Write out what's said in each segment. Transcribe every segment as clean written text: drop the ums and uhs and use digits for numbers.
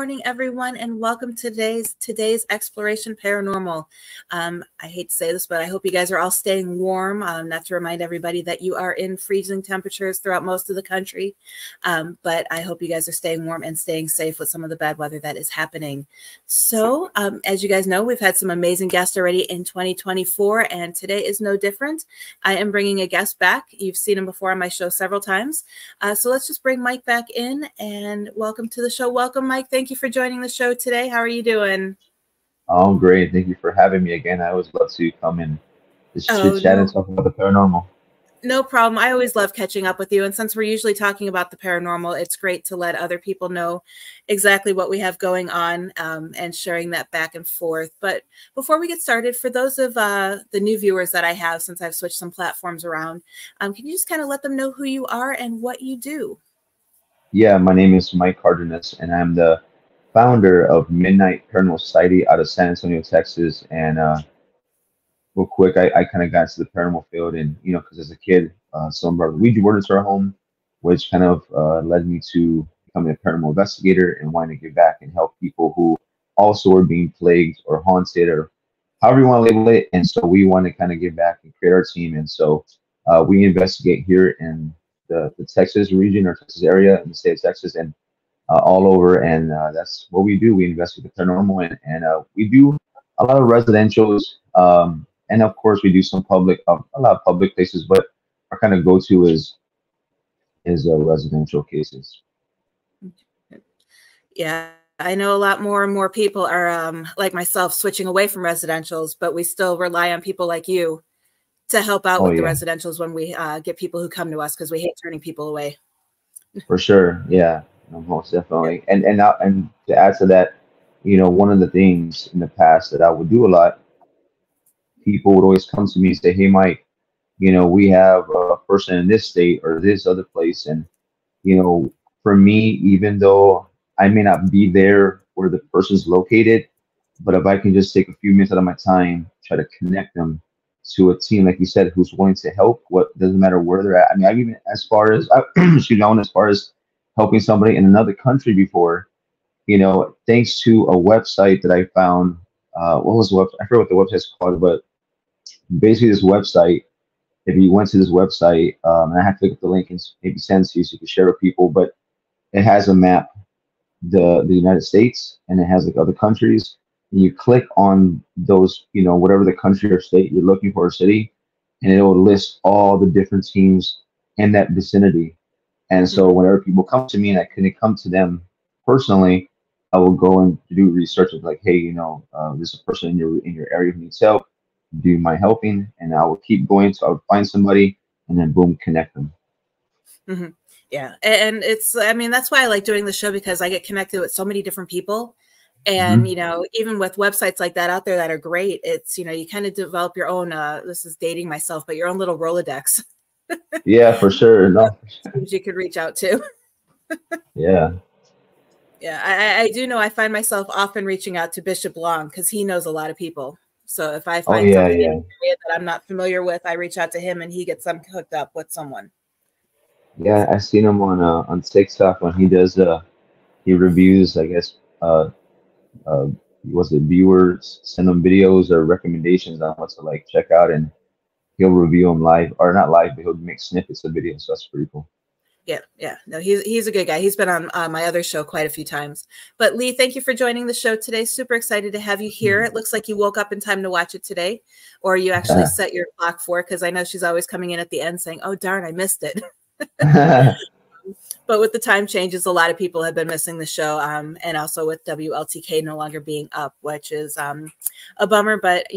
morning, everyone, and welcome to today's Exploration Paranormal. I hate to say this, but I hope you guys are all staying warm. Not to remind everybody that you are in freezing temperatures throughout most of the country, but I hope you guys are staying warm and staying safe with some of the bad weather that is happening. So, as you guys know, we've had some amazing guests already in 2024, and today is no different. I am bringing a guest back. You've seen him before on my show several times. So let's just bring Mike back in and welcome to the show. Welcome, Mike. Thank you for joining the show today. How are you doing? Oh, great. Thank you for having me again. I always love to come and just chit chat and talk about the paranormal. No problem. I always love catching up with you. And since we're usually talking about the paranormal, it's great to let other people know exactly what we have going on and sharing that back and forth. But before we get started, for those of the new viewers that I have, since I've switched some platforms around, can you just kind of let them know who you are and what you do? Yeah, my name is Mike Cardenas, and I'm the founder of Midnight Paranormal Society out of San Antonio, Texas. And real quick, I kind of got into the paranormal field, and because as a kid, some brought Ouija board into our home, which kind of led me to becoming a paranormal investigator and wanting to give back and help people who also were being plagued or haunted or however you want to label it. And so we want to kind of give back and create our team. And so we investigate here in the Texas region or Texas area in the state of Texas and all over. And that's what we do. We investigate the paranormal, and we do a lot of residentials. And of course, we do some public, a lot of public places, but our kind of go-to is residential cases. Yeah, I know a lot more and more people are like myself switching away from residentials, but we still rely on people like you to help out with the residentials when we get people who come to us, because we hate turning people away. For sure, yeah, most definitely. And to add to that, one of the things in the past that I would do a lot, people would always come to me and say, "Hey, Mike, we have a person in this state or this other place," and for me, even though I may not be there where the person's located, but if I can just take a few minutes out of my time, try to connect them to a team, like you said, who's willing to help, what doesn't matter where they're at. I mean, I've even as far as excuse me, I went as far as helping somebody in another country before, thanks to a website that I found. What was the website? I forget what the website's called, but basically this website, if you went to this website, and I have to look at the link and maybe send it to you so you can share with people, but it has a map, the United States, and it has like other countries. And you click on those, whatever the country or state you're looking for, a city, and it will list all the different teams in that vicinity. And so whenever people come to me and I couldn't come to them personally, I will go and do research of like, hey, there's a person in your area who needs help. Do you mind helping? And I will keep going. So I would find somebody and then boom, connect them. Mm-hmm. Yeah. And I mean, that's why I like doing the show, because I get connected with so many different people. And, even with websites like that out there that are great, it's, you kind of develop your own, this is dating myself, but your own little Rolodex. Yeah, for sure. No. You could reach out to. Yeah. Yeah. I do know I find myself often reaching out to Bishop Long because he knows a lot of people. So if I find something in the area that I'm not familiar with, I reach out to him and he gets them hooked up with someone. Yeah, I seen him on TikTok when he does he reviews, I guess, was it viewers send them videos or recommendations on what to like check out, and he'll review them live, or not live, but he'll make snippets of videos. So that's pretty cool. Yeah. No, he's a good guy. He's been on my other show quite a few times. But Lee, thank you for joining the show today. Super excited to have you here. It looks like you woke up in time to watch it today, or you actually set your clock for it, because I know she's always coming in at the end saying, "Oh darn, I missed it." But with the time changes, a lot of people have been missing the show, and also with WLTK no longer being up, which is a bummer. But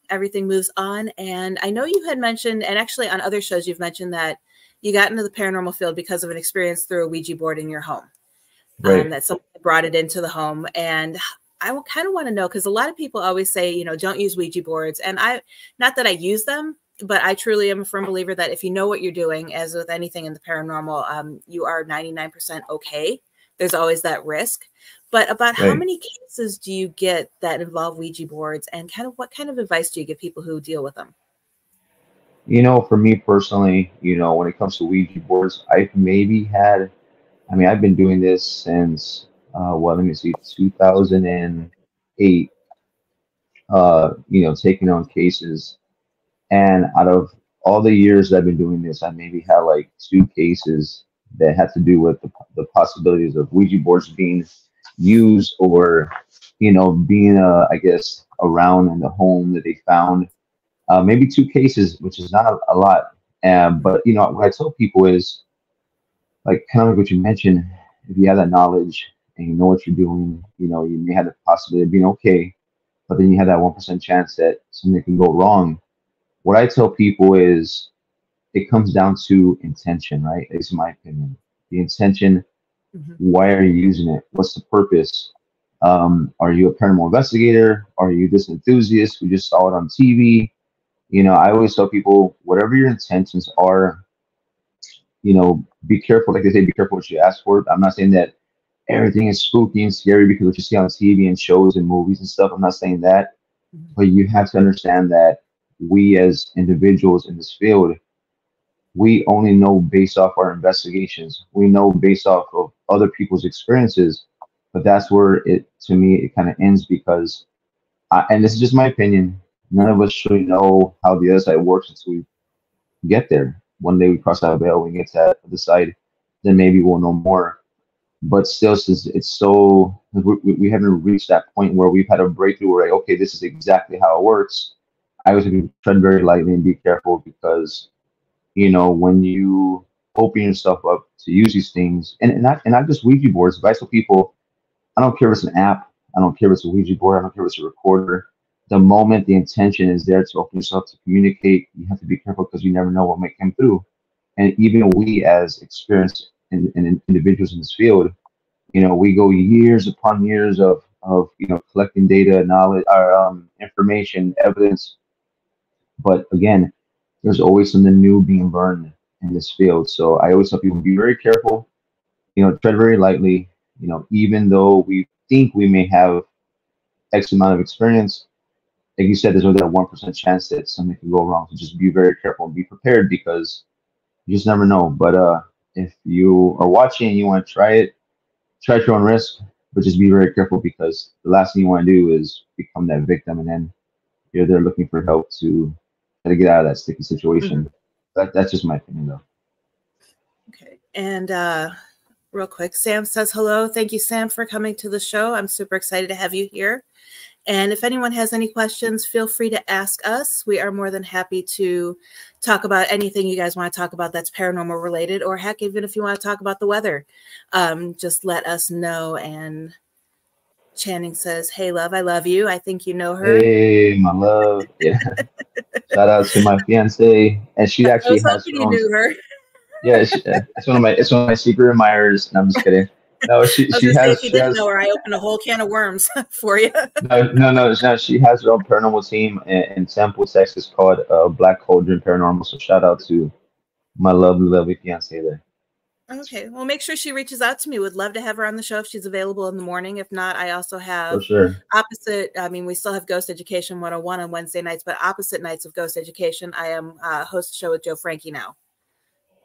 everything moves on. And I know you had mentioned, and actually on other shows, you've mentioned that you got into the paranormal field because of an experience through a Ouija board in your home. Right. That someone brought it into the home. And I kind of want to know, because a lot of people always say, don't use Ouija boards. And not that I use them, but I truly am a firm believer that if you know what you're doing, as with anything in the paranormal, you are 99% okay. There's always that risk. But about how many cases do you get that involve Ouija boards, and kind of what kind of advice do you give people who deal with them? For me personally, when it comes to Ouija boards, I've been doing this since well, let me see, 2008, taking on cases. And out of all the years that I've been doing this, I maybe had like two cases that had to do with the possibilities of Ouija boards being used or, being, I guess, around in the home that they found. Maybe two cases, which is not a lot. But, what I tell people is, like, kind of like what you mentioned, if you have that knowledge and you know what you're doing, you may have the possibility of being okay, but then you have that 1% chance that something can go wrong. What I tell people is it comes down to intention, right? It's my opinion. The intention, why are you using it? What's the purpose? Are you a paranormal investigator? Are you this enthusiast who just saw it on TV? I always tell people, whatever your intentions are, be careful. Like they say, be careful what you ask for. I'm not saying that everything is spooky and scary because what you see on TV and shows and movies and stuff. I'm not saying that, but you have to understand that we as individuals in this field, we only know based off our investigations. We know based off of other people's experiences, but that's where to me, it kind of ends because, and this is just my opinion, none of us truly know how the other side works until we get there. One day we cross that veil, we get to that other side, then maybe we'll know more. But still, since it's so, we haven't reached that point where we've had a breakthrough where, like, okay, this is exactly how it works. I always have to tread very lightly and be careful because, when you open yourself up to use these things, and not just Ouija boards, but I tell people, I don't care if it's an app, I don't care if it's a Ouija board, I don't care if it's a recorder. The moment the intention is there to open yourself to communicate, you have to be careful because you never know what might come through. And even we, as experienced individuals in this field, we go years upon years of collecting data, knowledge, information, evidence. But again, there's always something new being learned in this field. So I always tell people, be very careful, tread very lightly, even though we think we may have X amount of experience, like you said, there's only that 1% chance that something can go wrong. So just be very careful and be prepared because you just never know. But if you are watching and you want to try it, try at your own risk, but just be very careful because the last thing you want to do is become that victim and then you're there looking for help to try to get out of that sticky situation. That's just my opinion, though. Okay. And real quick, Sam says hello. Thank you, Sam, for coming to the show. I'm super excited to have you here. And if anyone has any questions, feel free to ask us. We are more than happy to talk about anything you guys want to talk about that's paranormal related, or heck, even if you want to talk about the weather, just let us know. And Channing says, hey, love, I love you. I think you know her. Hey, my love. Yeah. Shout out to my fiance. And she actually has her own. Knew her. Yeah, it's one of my secret admirers. And I'm just kidding. No, she has. If you didn't know her, I opened a whole can of worms for you. No. She has her own paranormal team in Temple, Texas called Black Cauldron Paranormal. So shout out to my lovely fiance there. Okay, well, make sure she reaches out to me. Would love to have her on the show if she's available in the morning. If not, I also have for sure. we still have Ghost Education 101 on Wednesday nights, but opposite nights of Ghost Education, I am host a show with Joe Frankie now.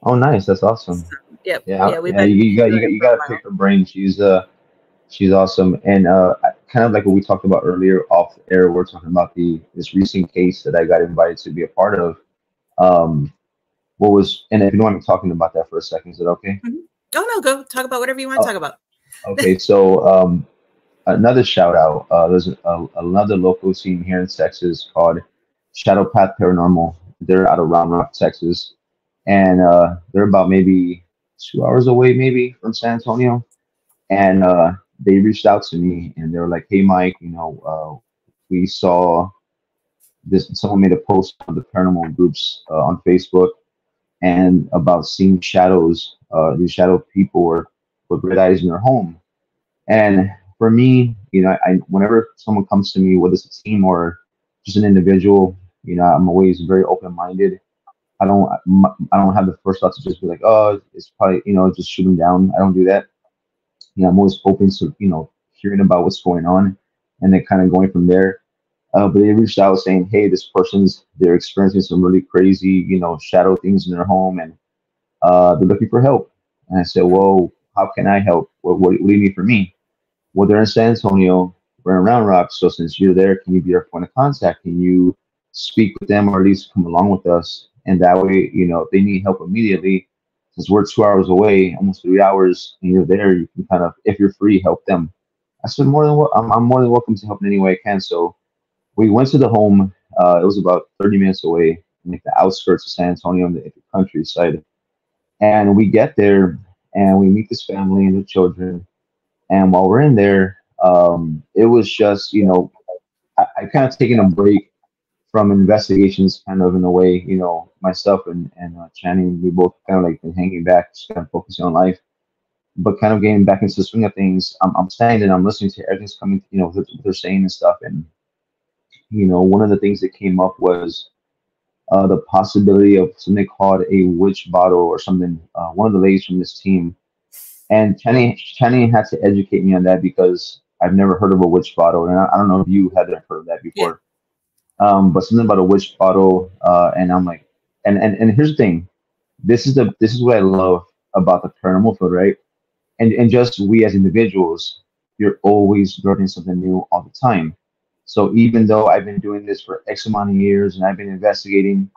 Oh, nice. That's awesome. So, yep. You got to pick her brain. She's awesome. And kind of like what we talked about earlier off air, we're talking about this recent case that I got invited to be a part of. And if you don't mind me talking about that for a second, is it okay? Oh, no, go talk about whatever you want to talk about. Okay, so another shout out. There's another local team here in Texas called Shadow Path Paranormal. They're out of Round Rock, Texas. And they're about maybe 2 hours away, maybe from San Antonio. And they reached out to me and they were like, hey, Mike, we saw this. Someone made a post on the paranormal groups on Facebook and about seeing shadows, these shadow people with red eyes in their home. And for me, whenever someone comes to me, whether it's a team or just an individual, I'm always very open-minded. I don't have the first thought to just be like, oh, it's probably, just shoot them down. I don't do that. I'm always open to, hearing about what's going on and then kind of going from there. But they reached out saying, hey, they're experiencing some really crazy, shadow things in their home and they're looking for help. And I said, well, how can I help? What do you need from me? Well, they're in San Antonio, we're in Round Rock. So since you're there, can you be our point of contact? Can you speak with them or at least come along with us? And that way, you know, if they need help immediately, since we're 2 hours away, almost 3 hours, and you're there, you can kind of, if you're free, help them. I said, I'm more than welcome to help in any way I can. So we went to the home. It was about 30 minutes away, like the outskirts of San Antonio in the countryside. And we get there and we meet this family and the children. And while we're in there, it was just, you know, I kind of taken a break from investigations, kind of in a way, you know, myself and Channing, we both kind of like been hanging back, just kind of focusing on life, but kind of getting back into the swing of things. I'm standing and I'm listening to everything's coming, you know, what they're saying and stuff. And, you know, one of the things that came up was the possibility of something called a witch bottle or something. One of the ladies from this team, and Channing had to educate me on that because I've never heard of a witch bottle, and I don't know if you had heard of that Yeah. before. But something about a witch bottle, and I'm like, and here's the thing, this is what I love about the paranormal field, right? And just we as individuals, you're always learning something new all the time. So even though I've been doing this for X amount of years and I've been investigating,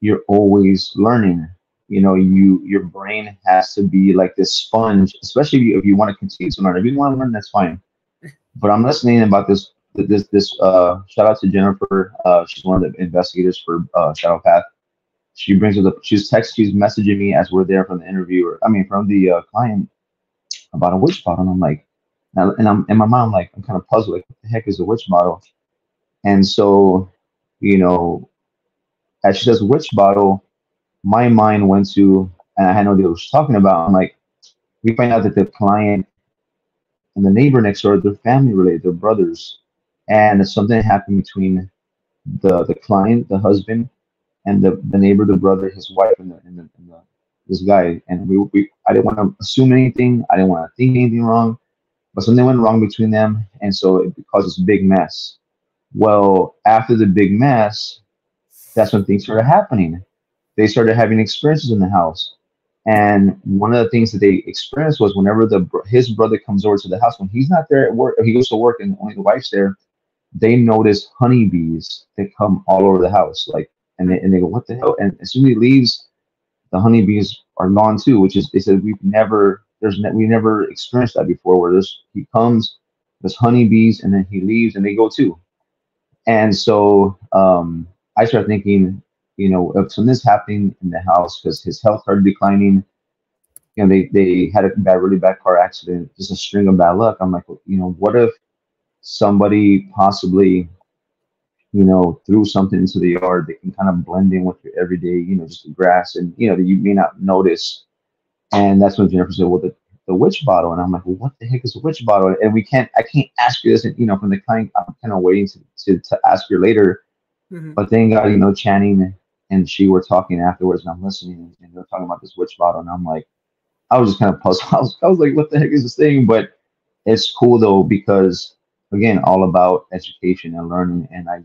you're always learning. You know, your brain has to be like this sponge, especially if you want to continue to learn. If you want to learn, that's fine. But I'm listening about this shout out to Jennifer. She's one of the investigators for Shadow Path. She brings up she's messaging me as we're there from the interviewer. I mean, from the client about a witch bottle. And I'm like, and I'm in my mind, like, I'm kind of puzzled. Like, what the heck is a witch bottle? And so, you know, as she says witch bottle, my mind went to, and I had no idea what she was talking about. I'm like, we find out that the client and the neighbor next door, they're family related, they're brothers. And something happened between the client, the husband, and the neighbor, the brother, his wife, and this guy. And we I didn't want to assume anything. I didn't want to think anything wrong, but something went wrong between them, and so it caused this big mess. Well, after the big mess, that's when things started happening. They started having experiences in the house, and one of the things that they experienced was whenever his brother comes over to the house, when he's not there at work, or he goes to work and only the wife's there, they notice honeybees that come all over the house, like, and they go, what the hell? And as soon as he leaves, the honeybees are gone too, which is, they said, we never experienced that before, where he comes, there's honeybees, and then he leaves and they go too. And so I started thinking, you know, if something's happening in the house because his health started declining, you know, they had a really bad car accident, just a string of bad luck. I'm like, well, you know, what if somebody possibly, you know, threw something into the yard that can kind of blend in with your everyday, you know, just the grass, and, you know, that you may not notice. And that's when Jennifer said, well, the witch bottle. And I'm like, well, what the heck is a witch bottle? And I can't ask you this, you know, from the client. I'm kind of waiting to ask you later. Mm-hmm. But thank God, you know, Channing and she were talking afterwards, and I'm listening, and they're talking about this witch bottle. And I'm like, I was just kind of puzzled. I was like, what the heck is this thing? But it's cool though, because again, all about education and learning. And I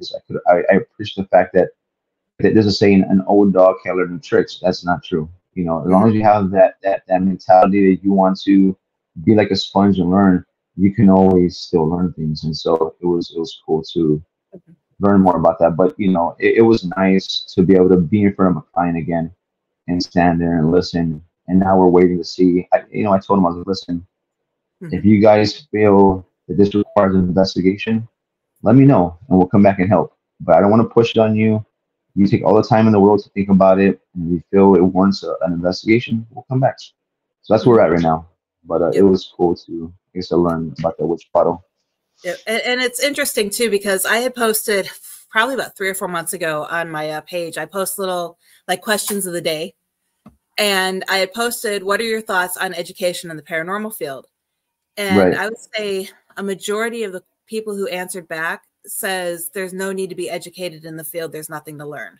appreciate the fact that there's a saying, an old dog can't learn new tricks. That's not true. You know, as long as you have that mentality that you want to be like a sponge and learn, you can always still learn things. And so it was cool to learn more about that. But you know, it was nice to be able to be in front of a client again and stand there and listen. And now we're waiting to see. I told him, I was like, listen, if you guys feel that this requires an investigation, let me know and we'll come back and help. But I don't want to push it on you. You take all the time in the world to think about it, and if you feel it warrants an investigation, we'll come back. So that's where we're at right now. But it was cool to, I guess, to learn about the witch bottle. Yeah. And it's interesting too, because I had posted probably about 3 or 4 months ago on my page, I post little like questions of the day. And I had posted, what are your thoughts on education in the paranormal field? And I would say a majority of the people who answered back says there's no need to be educated in the field. There's nothing to learn.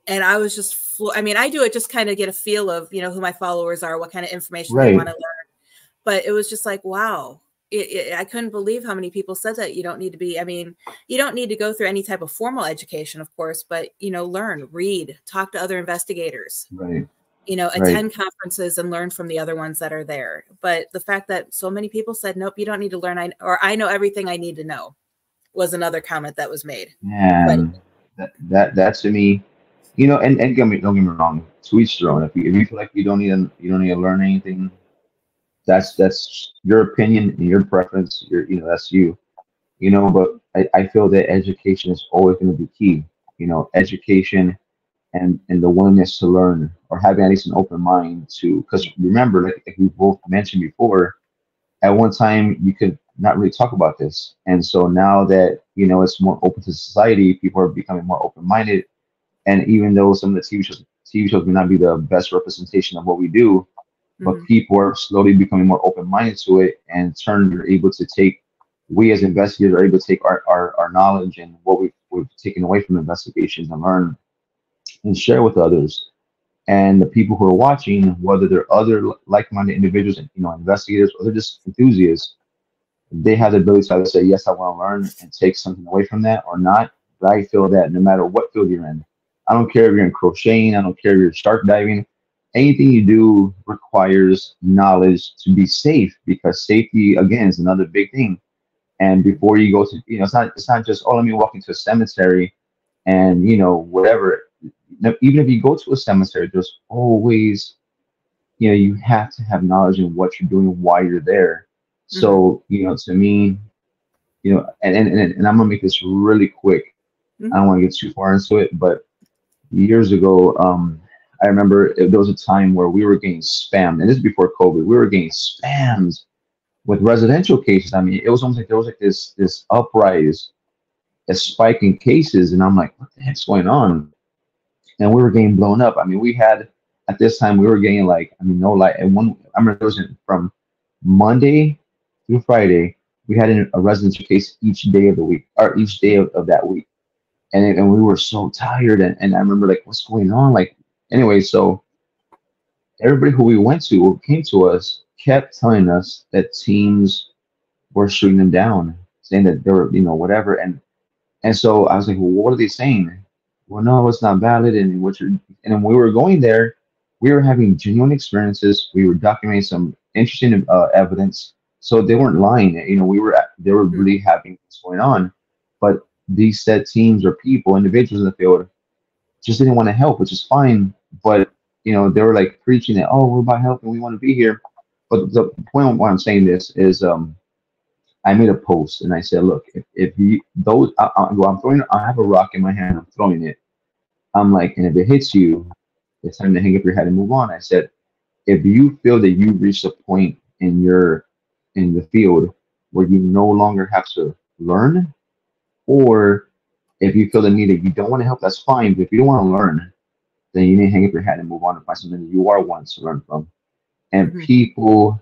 And I was just, I mean, I do it just kind of get a feel of, you know, who my followers are, what kind of information they want to learn. But it was just like, wow, I couldn't believe how many people said that you don't need to be, I mean, you don't need to go through any type of formal education, of course, but, you know, learn, read, talk to other investigators. Right. you know, Right. attend conferences and learn from the other ones that are there. But the fact that so many people said, nope, you don't need to learn. I know everything I need to know was another comment that was made. But And that to me, and don't get me wrong, to each their own. If you feel like you don't need to learn anything, that's your opinion and your preference. That's you. But I feel that education is always going to be key. Education and the willingness to learn, or having at least an open mind to, because remember, like we both mentioned before, at one time you could not really talk about this, and so now that it's more open to society, people are becoming more open-minded. And even though some of the TV shows may not be the best representation of what we do, but people are slowly becoming more open-minded to it, and in turn you're able to take, we as investigators are able to take our knowledge and what we've taken away from investigations and learn and share with others. And the people who are watching, whether they're other like-minded individuals, investigators, or they're just enthusiasts, they have the ability to either say, yes, I want to learn and take something away from that, or not. But I feel that no matter what field you're in, I don't care if you're in crocheting, I don't care if you're shark diving, anything you do requires knowledge to be safe, because safety, again, is another big thing. And before you go to, it's not just, oh, let me walk into a cemetery and, whatever. Even if you go to a cemetery, there's always, you have to have knowledge in what you're doing while you're there. So, to me, and I'm gonna make this really quick. I don't want to get too far into it, but years ago, I remember there was a time where we were getting spammed, and this is before COVID. We were getting spammed with residential cases. I mean, it was almost like there was like this uprise, a spike in cases, and I'm like, what the heck's going on? And we were getting blown up. I mean, we had, at this time, we were getting like, I mean, no light. And I remember it was from Monday through Friday, we had a residential case each day of the week, or each day of that week. And we were so tired. And I remember, like, what's going on? Like, anyway, so everybody who we went to, who came to us, kept telling us that teams were shooting them down, saying that they were, whatever. And so I was like, well, what are they saying? Well, no, it's not valid. And when we were going there, we were having genuine experiences. We were documenting some interesting evidence. So they weren't lying. They were really having what's going on. But these said teams or people, individuals in the field, just didn't want to help, which is fine. But they were like preaching that, oh, we're about helping, we want to be here. But the point of why I'm saying this is, I made a post and I said, look, if you those, I have a rock in my hand, I'm throwing it. I'm like, and if it hits you, it's time to hang up your head and move on. I said, if you feel that you reached a point in the field where you no longer have to learn, or if you feel the need that you don't want to help, that's fine. But if you don't want to learn, then you need to hang up your head and move on and find something that you are wanting to learn from. And people,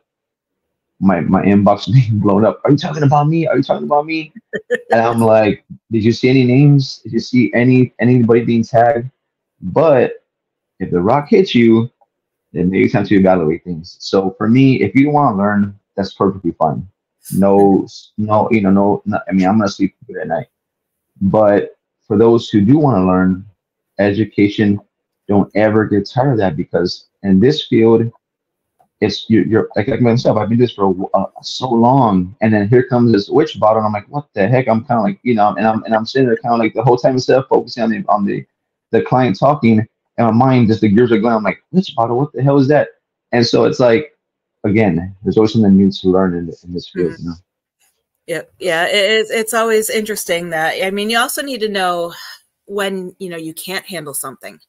my inbox being blown up. Are you talking about me? Are you talking about me? And I'm like, did you see any names? Did you see anybody being tagged? But if the rock hits you, then maybe it's time to evaluate things. So for me, if you don't want to learn, that's perfectly fine. No, I mean, I'm gonna sleep good at night. But for those who do want to learn, education, don't ever get tired of that, because in this field, it's you're like myself. I've been doing this for so long, and then here comes this witch bottle, and I'm like, what the heck? I'm kind of like, and I'm sitting there kind of like the whole time instead of focusing on the client talking, and my mind just the gears are going. I'm like, witch bottle, what the hell is that? And so it's like, again, there's always something new to learn in this field, Yeah, it's always interesting that, I mean, you also need to know when you can't handle something.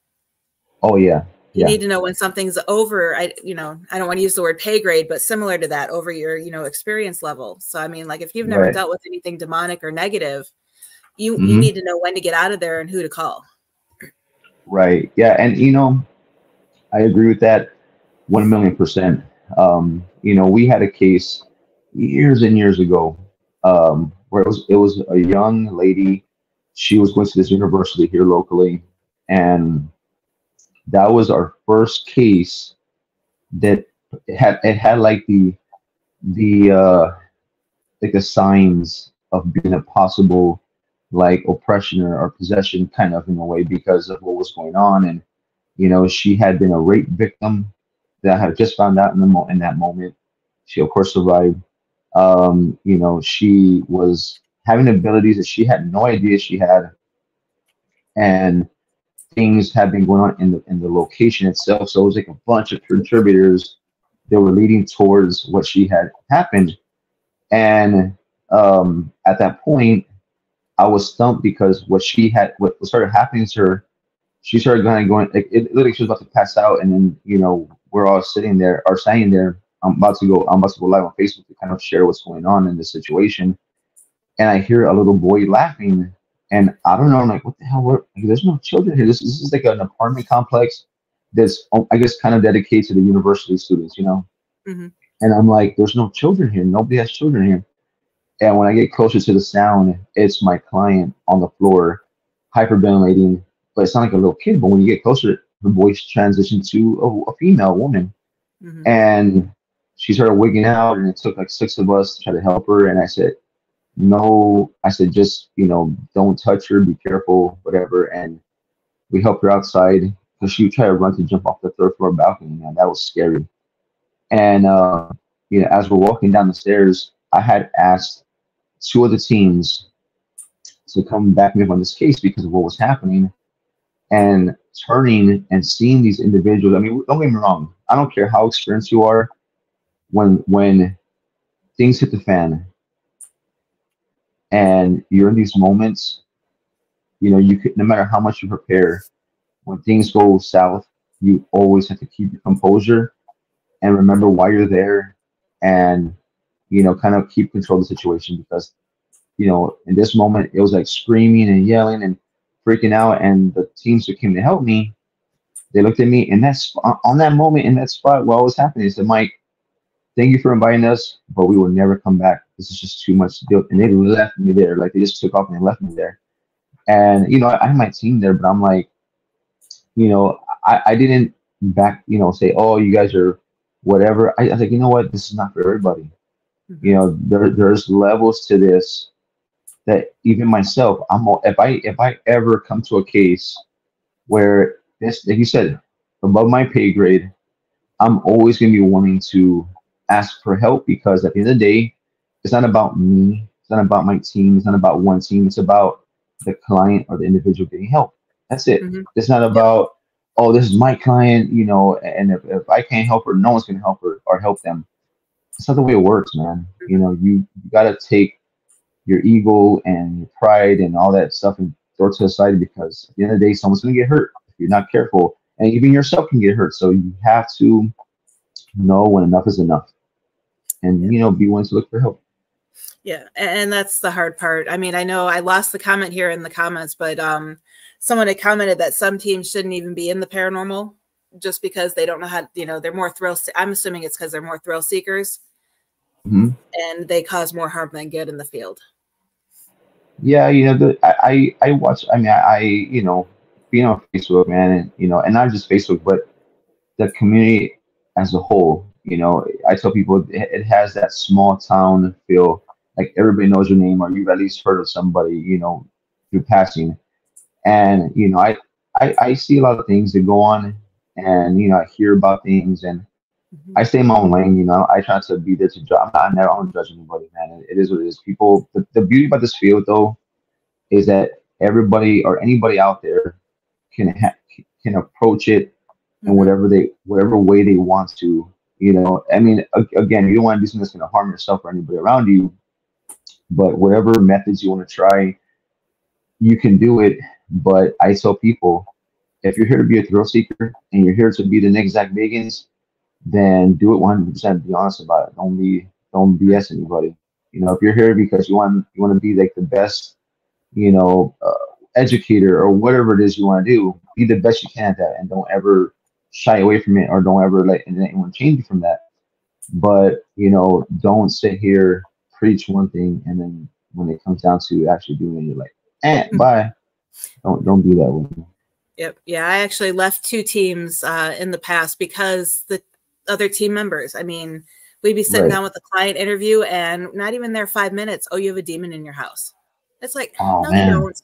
Oh yeah. You need to know when something's over. I don't want to use the word pay grade, but similar to that, over your, experience level. So, I mean, like, if you've never dealt with anything demonic or negative, you need to know when to get out of there and who to call. Right. Yeah. And, I agree with that 1,000,000%. We had a case years and years ago, where it was a young lady. She was going to this university here locally, and that was our first case that had like the like the signs of being a possible like oppression or possession, kind of, in a way, because of what was going on. You know, she had been a rape victim that I had just found out in in that moment. She of course survived. You know, she was having abilities that she had no idea she had, and things had been going on in the location itself. So it was like a bunch of contributors that were leading towards what she had happened. And at that point, I was stumped because what started happening to her, she started going, like, it literally, she was about to pass out, and then, you know, we're all sitting there or standing there. I'm about to go live on Facebook to kind of share what's going on in this situation, and I hear a little boy laughing, and I don't know, I'm like, what the hell? Like, there's no children here. This is like an apartment complex that's, I guess, kind of dedicated to the university students, you know. Mm-hmm. And I'm like, there's no children here. Nobody has children here. And when I get closer to the sound, it's my client on the floor, hyperventilating. But it's not like a little kid. But when you get closer, the voice transitioned to a female woman. Mm-hmm. And she started wigging out, and it took like 6 of us to try to help her. And I said, no, I said, just, you know, don't touch her, be careful, whatever. And we helped her outside because she tried to run to jump off the third floor balcony. Man, that was scary. And, you know, as we're walking down the stairs, I had asked 2 of the teams to come back me up on this case because of what was happening, and turning and seeing these individuals. I mean, don't get me wrong. I don't care how experienced you are. When things hit the fan and you're in these moments, you know, you could, no matter how much you prepare, when things go south, you always have to keep your composure and remember why you're there, and, you know, kind of keep control of the situation. Because, you know, in this moment, it was like screaming and yelling and freaking out. And the teams that came to help me, they looked at me, and that's on that moment, in that spot while it was happening, they said, Mike, thank you for inviting us, but we will never come back. This is just too much to deal. And they left me there. Like, they just took off and they left me there. And, you know, I had my team there, but I'm like, you know, I didn't you know, say, oh, you guys are whatever. I was like, you know what? This is not for everybody. Mm-hmm. You know, there's levels to this that even myself, if I ever come to a case where this, like you said, above my pay grade, I'm always going to be wanting to ask for help, because at the end of the day, it's not about me. It's not about my team. It's not about one team. It's about the client or the individual getting help. That's it. Mm-hmm. It's not about, oh, this is my client, you know, and if I can't help her, no one's going to help her or help them. It's not the way it works, man. You know, you got to take your ego and your pride and all that stuff and throw it to the side, because at the end of the day, someone's going to get hurt if you're not careful, and even yourself can get hurt. So you have to know when enough is enough, and, you know, be willing to look for help. Yeah, and that's the hard part. I mean, I know I lost the comment here in the comments, but someone had commented that some teams shouldn't even be in the paranormal just because they don't know how, you know, they're more I'm assuming it's because they're more thrill seekers, Mm-hmm. and they cause more harm than good in the field. Yeah, you know, I watch. I mean, you know, being on Facebook, man, and, you know, and not just Facebook, but the community as a whole. You know, I tell people it has that small town feel. Like, everybody knows your name, or you've at least heard of somebody, you know, through passing. And, you know, I see a lot of things that go on, and, you know, I hear about things, and Mm-hmm. I stay in my own lane. You know, I try to be there to judge. I don't judge anybody, man. It is what it is. People, the beauty about this field, though, is that everybody or anybody out there can approach it in Mm-hmm. whatever way they want to. You know, I mean, again, you don't want to do something that's going to harm yourself or anybody around you, but whatever methods you want to try, you can do it. But I tell people, if you're here to be a thrill seeker and you're here to be the next Zach Bagans, then do it 100%. Be honest about it. Don't BS anybody. You know, if you're here because you want to be like the best, you know, educator or whatever it is you want to do, be the best you can at that, and don't ever shy away from it, or don't ever let anyone change you from that. But, you know, don't sit here, preach one thing, and then when it comes down to actually doing it, you're like, bye. Don't do that with me. Yep. Yeah, I actually left 2 teams in the past because the other team members, I mean, we'd be sitting down with a client interview, and not even there 5 minutes. Oh, you have a demon in your house. It's like, Oh no, you man. don't.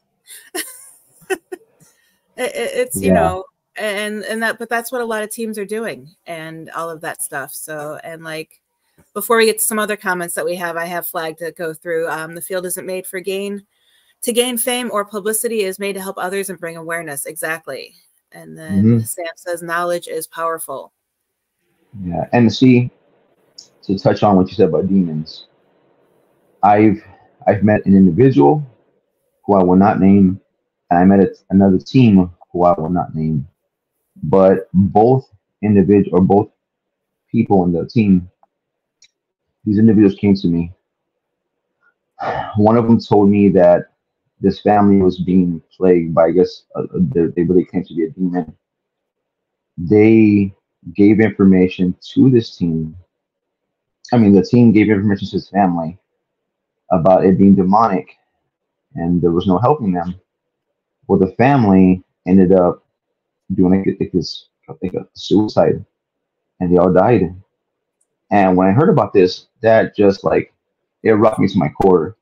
It's, you Yeah. know, and that, but that's what a lot of teams are doing and all of that stuff. So, and like, before we get to some other comments that I have flagged to go through. The field isn't made to gain fame or publicity. It is made to help others and bring awareness. Exactly. And then Sam says, knowledge is powerful. Yeah. And see, to touch on what you said about demons, I've met an individual who I will not name, and I met another team who I will not name. But both people in the team, these individuals came to me. One of them told me that this family was being plagued by, I guess, they really claimed to be a demon. They gave information to this team. I mean, the team gave information to his family about it being demonic, and there was no helping them. Well, the family ended up doing like a suicide, and they all died. And when I heard about this, that just like it rocked me to my core,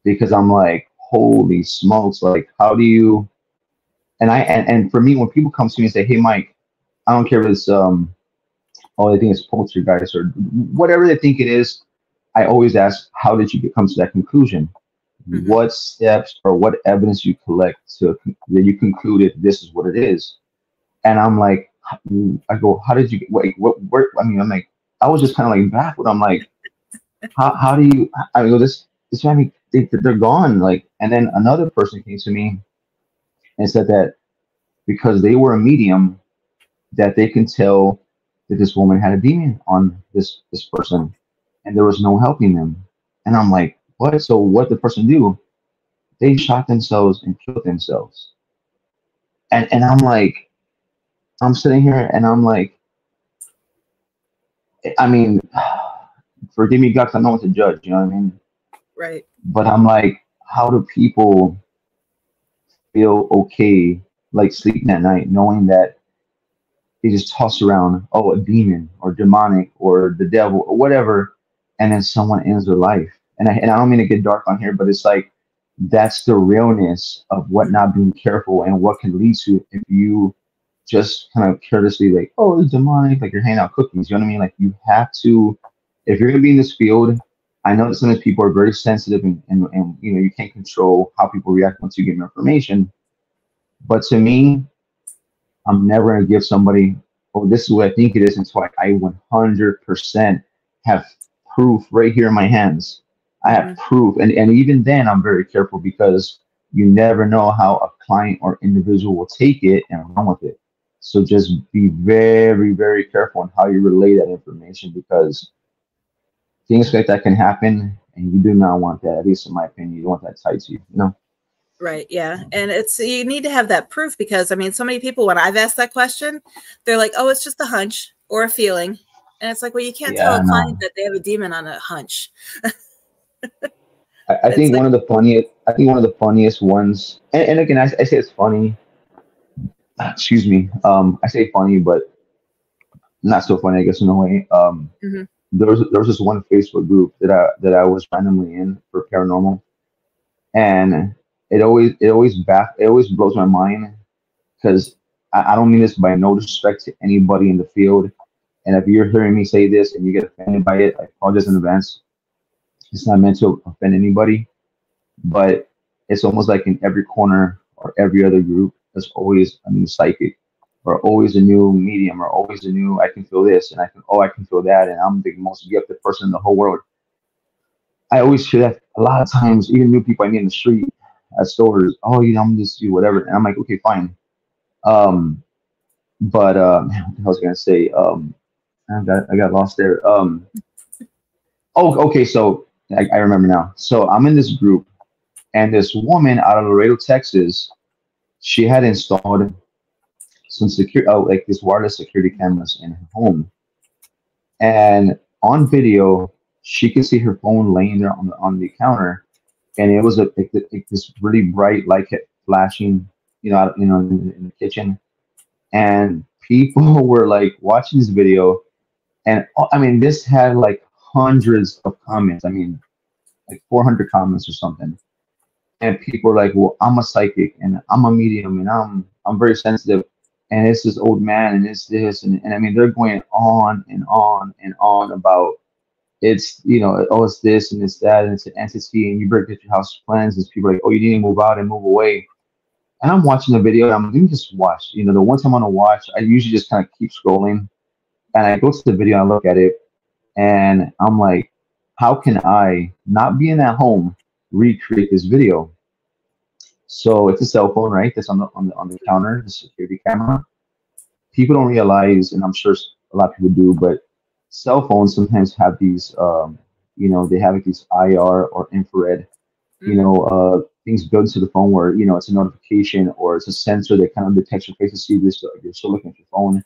because I'm like, holy smokes! Like, how do you? And for me, when people come to me and say, "Hey, Mike, I don't care if it's they think it's poltergeist or whatever they think it is," I always ask, how did you come to that conclusion? What steps or what evidence you collect that you concluded this is what it is? And I'm like, I go, how did you wait? Where? I mean, I'm like, I was just kind of like baffled. I'm like, how do you? I go, this family, they're gone. Like, and then another person came to me and said that because they were a medium, that they can tell that this woman had a demon on this person, and there was no helping them. And I'm like, what? So what did the person do? They shot themselves and killed themselves. And I'm like, I'm sitting here and I'm like, I mean, forgive me, God, 'cause I'm not one to judge, you know what I mean? Right. But I'm like, how do people feel okay, like sleeping at night, knowing that they just toss around, oh, a demon or demonic or the devil or whatever, and then someone ends their life? And I don't mean to get dark on here, but it's like, that's the realness of what not being careful and what can lead to if you just kind of carelessly like, oh, it's demonic, like you're handing out cookies. You know what I mean? Like, you have to, if you're gonna be in this field, I know that sometimes people are very sensitive and you know, you can't control how people react once you get information. But to me, I'm never gonna give somebody, oh, this is what I think it is, until I 100% have proof right here in my hands. I have proof, and even then I'm very careful, because you never know how a client or individual will take it and run with it. So just be very, very careful on how you relay that information, because things like that can happen, and you do not want that. At least in my opinion, you don't want that tied to you, you know? Right. Yeah. And you need to have that proof, because I mean, so many people, when I've asked that question, they're like, oh, it's just a hunch or a feeling. And it's like, well, you can't tell a client that they have a demon on a hunch. I think one of the funniest ones, and again, I say it's funny. Excuse me. I say funny, but not so funny, I guess, in a way. There was this one Facebook group that I was randomly in for paranormal, and it always blows my mind, because I don't mean this by no disrespect to anybody in the field. And if you're hearing me say this and you get offended by it, I apologize in advance. It's not meant to offend anybody, but it's almost like in every corner or every other group, there's always a new psychic, or always a new medium, or always a new, I can feel this, and I can feel that, and I'm the most gifted person in the whole world. I always hear that a lot of times, even new people I meet in the street, at stores. Oh, you know, I'm just you, whatever. And I'm like, okay, fine. But I was gonna say, I got lost there. Oh, okay, so I remember now. So I'm in this group, and this woman out of Laredo, Texas, she had installed some like this wireless security cameras in her home, and on video she could see her phone laying there on the counter, and it was like this really bright light kept flashing, in the kitchen, and people were like watching this video, and I mean, this had like hundreds of comments. I mean, like 400 comments or something. And people are like, well, I'm a psychic and I'm a medium and I'm very sensitive. and it's this old man, and it's this, and I mean, they're going on and on and on about it's, you know, oh, it's this and it's that, and it's an entity, and you better get your house cleansed. And people are like, oh, you need to move out and move away. And I'm watching the video, and I'm like, let me just watch. You know, the one time I want to watch, I usually just kind of keep scrolling, and I go to the video, and I look at it, and I'm like, how can I, not being at home, recreate this video? So it's a cell phone, right? That's on the counter, the security camera. People don't realize, and I'm sure a lot of people do, but cell phones sometimes have these, you know, they have like these IR or infrared, you know, things built into the phone where, you know, it's a notification or it's a sensor that kind of detects your face to see this. You're still looking at your phone.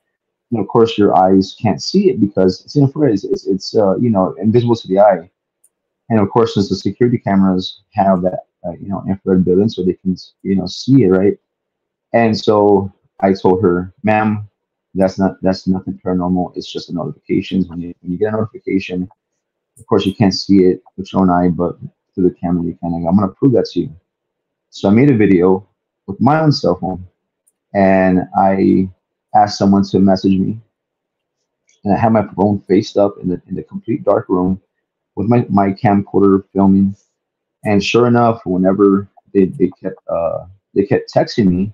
And of course, your eyes can't see it because it's infrared. It's you know, invisible to the eye. And of course, since the security cameras have that, you know, infrared built in, so they can, you know, see it, right? And so I told her, ma'am, that's nothing paranormal. It's just a notification. When you get a notification, of course, you can't see it with your own eye, but through the camera, you can. I'm going to prove that to you. So I made a video with my own cell phone, and I asked someone to message me, and I had my phone faced up in the complete dark room with my camcorder filming. And sure enough, whenever they kept texting me,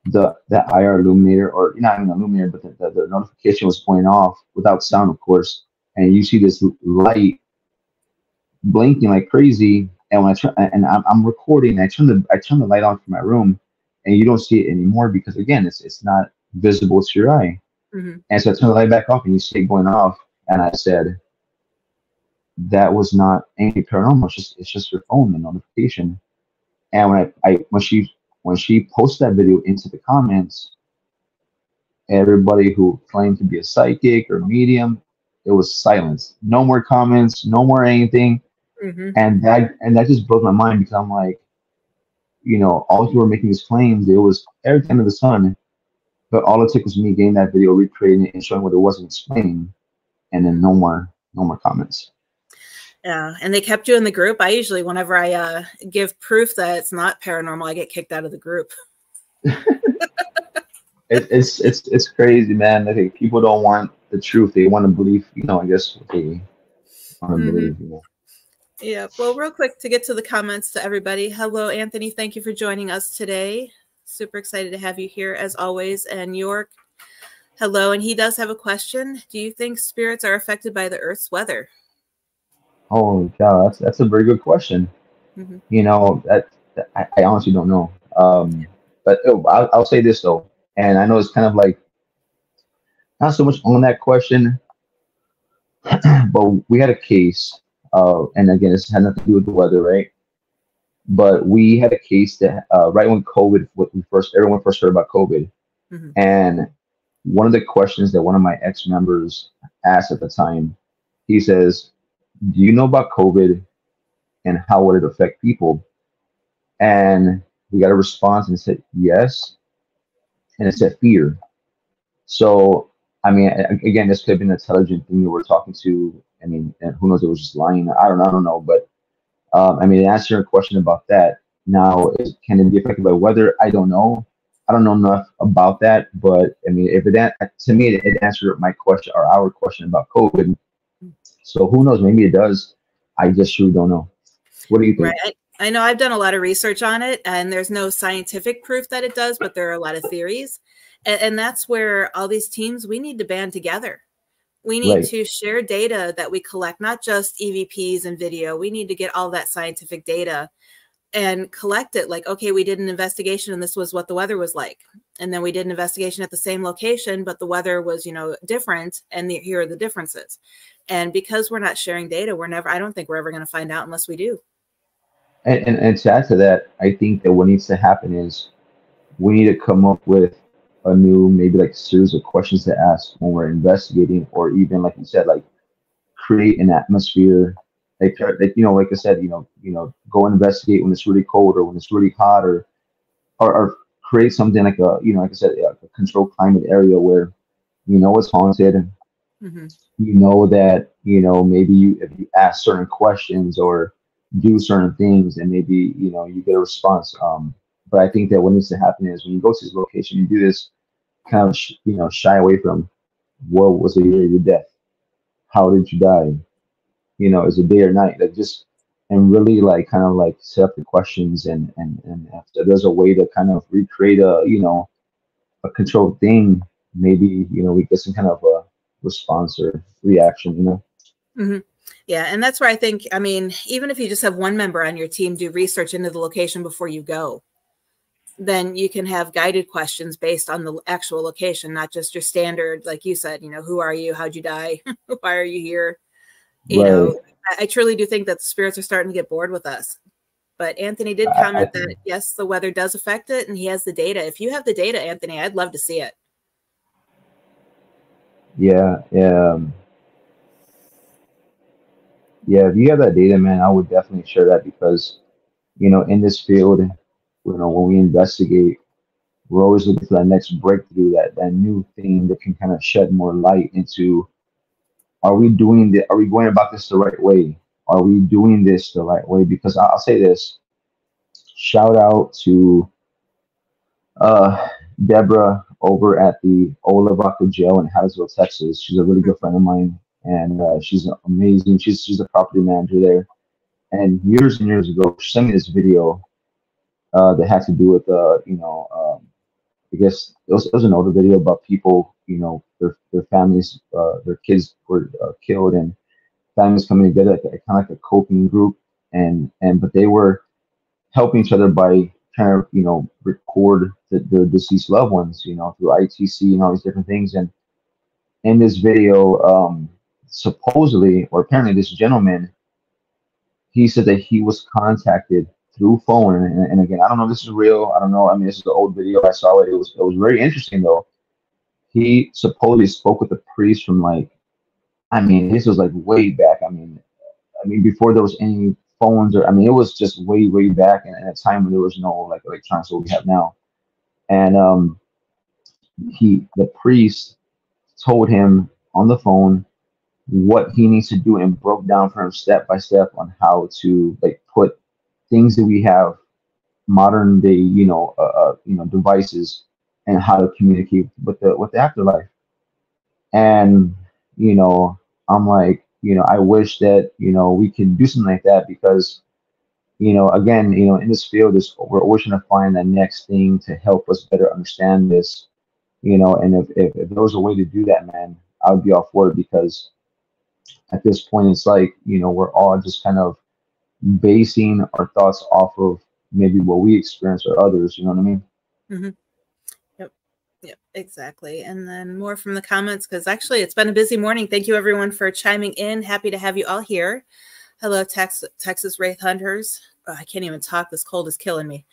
the IR illuminator, or not even illuminator, but the notification was going off without sound, of course. And you see this light blinking like crazy. And when I'm recording, I turn the light on from my room, and you don't see it anymore because again, it's not visible to your eye. And so I turn the light back off, and you see it going off. And I said, that was not anything paranormal. It's just your phone, the notification. And when she posted that video into the comments, everybody who claimed to be a psychic or medium, it was silence. No more comments, no more anything. And that just broke my mind because I'm like, you know, all you were making these claims, it was everything under the sun, but all it took was me getting that video, recreating it, and showing what it wasn't explaining, and then no more comments. Yeah, and they kept you in the group. I usually, whenever I give proof that it's not paranormal, I get kicked out of the group. It's crazy, man. I think people don't want the truth; they want to believe. You know, I guess what they want to believe. You know. Yeah. Well, real quick to get to the comments to everybody. Hello, Anthony. Thank you for joining us today. Super excited to have you here as always. And York, hello. And he does have a question. Do you think spirits are affected by the Earth's weather? Holy cow, that's a very good question. You know, I honestly don't know. But I'll say this though, and I know it's kind of like not so much on that question, but we had a case, and again, this had nothing to do with the weather, right? But we had a case that right when everyone first heard about COVID, and one of the questions that one of my ex-members asked at the time, he says, do you know about COVID and how would it affect people? And we got a response and it said yes, and it said fear. So I mean, again, this could have been an intelligent thing that we're talking to. I mean, and who knows, it was just lying. I don't know. But I mean, to answer your question about that, now, can it be affected by weather? I don't know. I don't know enough about that. But I mean, to me, it answered my question or our question about COVID. So who knows? Maybe it does. I just really don't know. What do you think? Right. I know I've done a lot of research on it, and there's no scientific proof that it does, but there are a lot of theories. And that's where all these teams, we need to band together. We need to share data that we collect, not just EVPs and video. We need to get all that scientific data and collect it. Like, okay, we did an investigation and this was what the weather was like. And then we did an investigation at the same location, but the weather was, you know, different. And here are the differences. And because we're not sharing data, I don't think we're ever going to find out unless we do. And to add to that, I think that what needs to happen is we need to come up with a new, maybe like series of questions to ask when we're investigating, or even like you said, like create an atmosphere. Like you know, like I said, you know, go investigate when it's really cold or when it's really hot, or create something like a, you know, like I said, a controlled climate area where you know it's haunted. You know that, you know, maybe if you ask certain questions or do certain things, and maybe, you know, you get a response. But I think that what needs to happen is when you go to this location, you do this, kind of shy away from what was the year of your death, how did you die, is it day or night, like just and really like kind of like set up the questions and if there's a way to kind of recreate a controlled thing, maybe we get some kind of a response or reaction. Mm-hmm. Yeah, and that's where I think, I mean, even if you just have one member on your team do research into the location before you go, then you can have guided questions based on the actual location, not just your standard, like you said, who are you? How'd you die? Why are you here? Right. I truly do think that the spirits are starting to get bored with us. But Anthony did I comment that, yes, the weather does affect it, and he has the data. If you have the data, Anthony, I'd love to see it. Yeah, yeah. If you have that data, man, I would definitely share that because, in this field, when we investigate, we're always looking for that next breakthrough, that new thing that can kind of shed more light into, are we going about this the right way? Are we doing this the right way? Because I'll say this, shout out to uh, Deborah over at the Olavaca Jail in Hattiesville, Texas. She's a really good friend of mine, and she's amazing. She's a property manager there. And years and years ago, she sent me this video that had to do with, I guess it was an older video about people, their families, their kids were killed, and families coming together, like, kind of like a coping group, but they were helping each other by trying to, record the deceased loved ones, through ITC and all these different things. And in this video, supposedly or apparently, this gentleman, he said that he was contacted through phone, and again, I don't know if this is real. I don't know. I mean, this is the old video. I saw it. It was very interesting though. He supposedly spoke with a priest from, like, I mean, this was like way back. I mean, before there was any phones, or I mean, it was just way, way back in a time when there was no like electronics that we have now. And the priest told him on the phone what he needs to do and broke down for him step by step on how to like put things that we have modern day, devices, and how to communicate with the afterlife. And I'm like, I wish that we can do something like that, because again, in this field, we're always trying to find the next thing to help us better understand this. And if there was a way to do that, man, I would be all for it, because at this point it's like, we're all just kind of basing our thoughts off of maybe what we experience or others, you know what I mean? Mm-hmm. Yep, exactly. And then more from the comments, because actually it's been a busy morning. Thank you everyone for chiming in. Happy to have you all here. Hello, Texas Wraith Hunters. Oh, I can't even talk. This cold is killing me.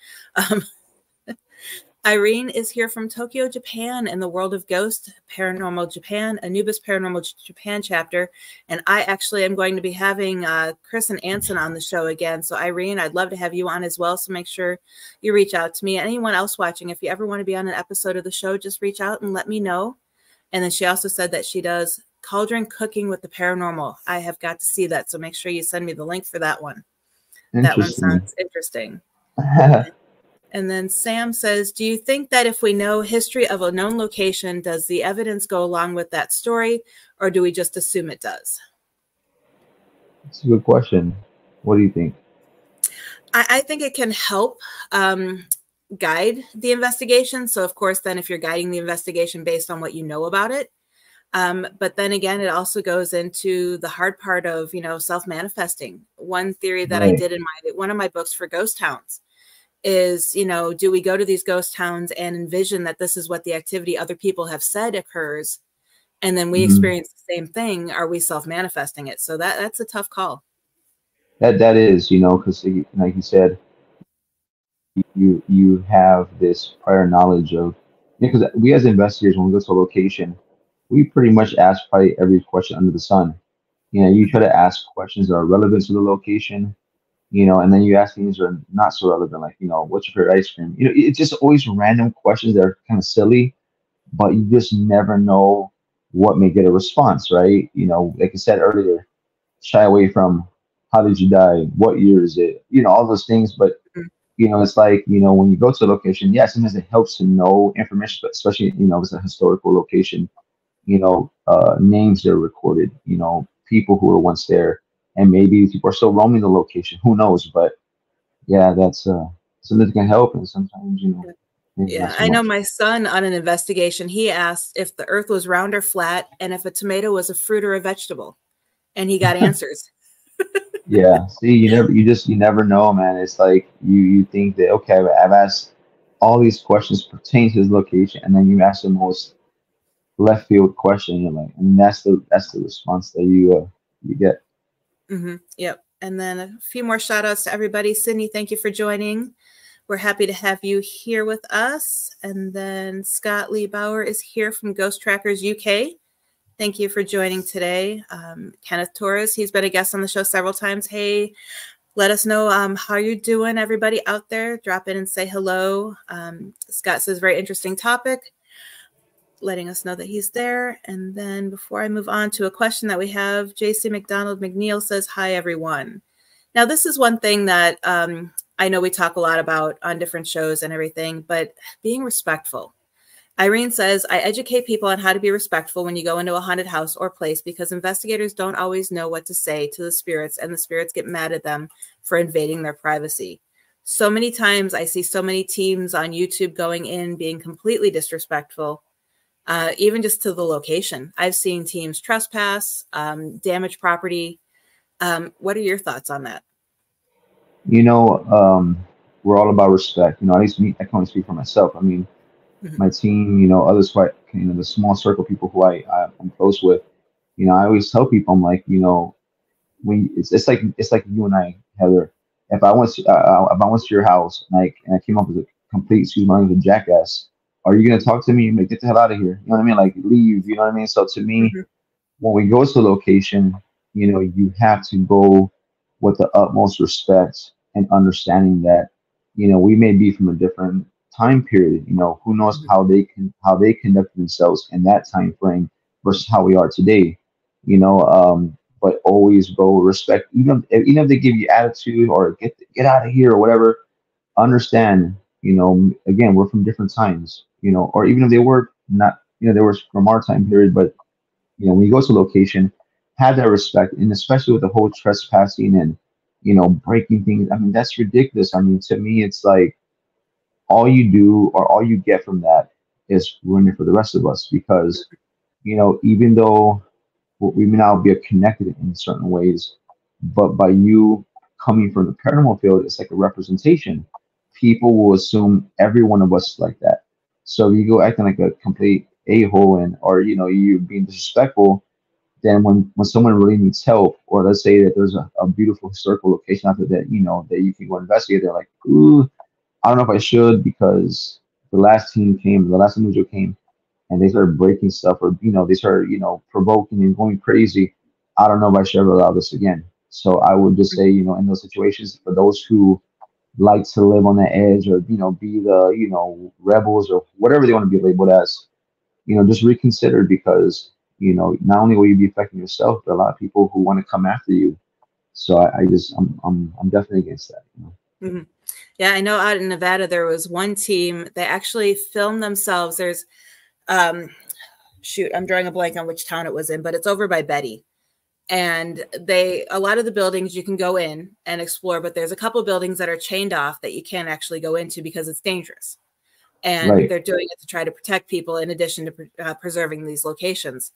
Irene is here from Tokyo, Japan, in the World of Ghost Paranormal Japan, Anubis Paranormal Japan chapter. And I actually am going to be having Chris and Anson on the show again. So Irene, I'd love to have you on as well. So make sure you reach out to me. Anyone else watching, if you ever want to be on an episode of the show, just reach out and let me know. And then she also said that she does cauldron cooking with the paranormal. I have got to see that. So make sure you send me the link for that one. That one sounds interesting. And then Sam says, do you think that if we know history of a known location, does the evidence go along with that story, or do we just assume it does? That's a good question. What do you think? I think it can help guide the investigation. So, of course, then if you're guiding the investigation based on what you know about it, but then again, it also goes into the hard part of, self-manifesting. One theory that I did in one of my books for ghost towns is, do we go to these ghost towns and envision that this is what the activity other people have said occurs, and then we experience the same thing? Are we self-manifesting it? So that's a tough call. That is, because like you said, you have this prior knowledge of, because we as investigators, when we go to a location, we pretty much ask probably every question under the sun. You try to ask questions that are relevant to the location, and then you ask things that are not so relevant, like, what's your favorite ice cream? It's just always random questions that are kind of silly, but you just never know what may get a response, right? Like I said earlier, shy away from how did you die? What year is it? All those things. But it's like, when you go to a location, yeah, sometimes it helps to know information, but especially, if it's a historical location, names that are recorded, people who were once there, and maybe people are still roaming the location. Who knows? But yeah, that's something that can help, and sometimes, maybe not Yeah, so I know much. my son on an investigation, he asked if the earth was round or flat and if a tomato was a fruit or a vegetable, and he got answers. Yeah, see, you never know, man. It's like you think that, okay, I've asked all these questions pertaining to this location, and then you ask the most left field question. You're like, and that's the response that you get. Yep. And then a few more shout outs to everybody. Sydney, thank you for joining. We're happy to have you here with us. And then Scott Lee Bauer is here from Ghost Trackers UK. Thank you for joining today. Kenneth Torres, he's been a guest on the show several times. Hey, let us know how you're doing, everybody out there. Drop in and say hello. Scott says, very interesting topic, letting us know that he's there. And then before I move on to a question that we have, JC McDonald McNeil says, hi, everyone. Now, this is one thing that I know we talk a lot about on different shows and everything, but being respectful. Irene says, I educate people on how to be respectful when you go into a haunted house or place because investigators don't always know what to say to the spirits, and the spirits get mad at them for invading their privacy. So many times I see so many teams on YouTube going in being completely disrespectful, even just to the location. I've seen teams trespass, damage property. What are your thoughts on that? We're all about respect. At least me, I can only speak for myself. I mean, my team, others who the small circle of people who I'm close with, I always tell people, I'm like, when it's like you and I, Heather. If I went to your house and I came up with a complete, excuse my language, a jackass, are you gonna talk to me and like, get the hell out of here? You know what I mean? Like, leave. You know what I mean? So to me, when we go to a location, you have to go with the utmost respect and understanding that, we may be from a different time period. Who knows how they conduct themselves in that time frame versus how we are today. But always go with respect, even if they give you attitude or get out of here or whatever. Understand, again, we're from different times, or even if they were not, they were from our time period, but when you go to a location, have that respect, and especially with the whole trespassing and breaking things. I mean, that's ridiculous. I mean, to me, it's like all you do or all you get from that is ruining it for the rest of us. Because even though we may not be connected in certain ways, but by you coming from the paranormal field, it's like a representation. People will assume every one of us is like that. So you go acting like a complete a-hole, and or you being disrespectful. Then when someone really needs help, or let's say that there's a beautiful historical location out there that that you can go investigate, they're like, ooh, I don't know if I should, because the last individual came, and they started breaking stuff, or they started provoking and going crazy. I don't know if I should ever allow this again. So I would just say, in those situations, for those who like to live on the edge, or be the rebels, or whatever they want to be labeled as, just reconsider, because not only will you be affecting yourself, but a lot of people who want to come after you. So I'm definitely against that. Yeah, I know out in Nevada there was one team, they actually filmed themselves. There's shoot, I'm drawing a blank on which town it was in, but it's over by Betty. And a lot of the buildings you can go in and explore, but there's a couple of buildings that are chained off that you can't actually go into because it's dangerous. And Right. they're doing it to try to protect people in addition to preserving these locations.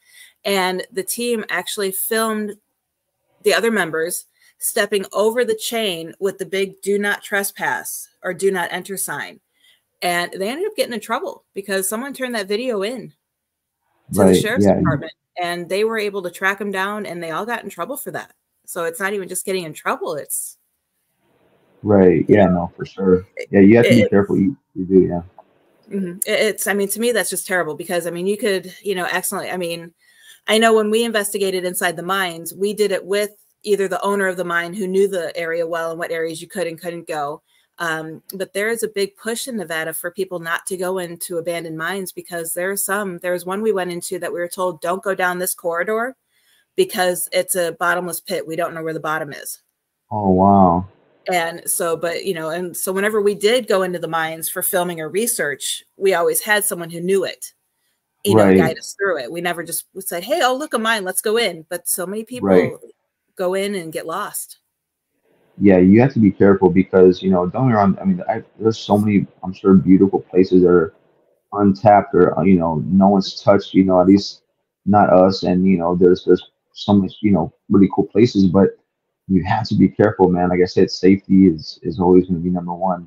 And the team actually filmed the other members stepping over the chain with the big "do not trespass" or "do not enter" sign. And they ended up getting in trouble because someone turned that video in to the Right. sheriff's Yeah. department, and they were able to track them down, and they all got in trouble for that. So it's not even just getting in trouble. It's right. Yeah. No, for sure. Yeah. You have to be careful. You do. Yeah. It's, I mean, to me, that's just terrible because, I mean, you could, excellently, I mean, I know when we investigated inside the mines, we did it with either the owner of the mine who knew the area well and what areas you could and couldn't go. But there is a big push in Nevada for people not to go into abandoned mines because there's one we went into that we were told, don't go down this corridor because it's a bottomless pit. We don't know where the bottom is. Oh, wow. And so, but and so whenever we did go into the mines for filming or research, we always had someone who knew it, guide us through it. We never just said, hey, oh, look, a mine, let's go in. But so many people go in and get lost. Yeah, you have to be careful because, don't get me wrong. I mean, there's so many, I'm sure, beautiful places that are untapped or, no one's touched, at least not us. And, there's so much, really cool places, but you have to be careful, man. Like I said, safety is always going to be number one,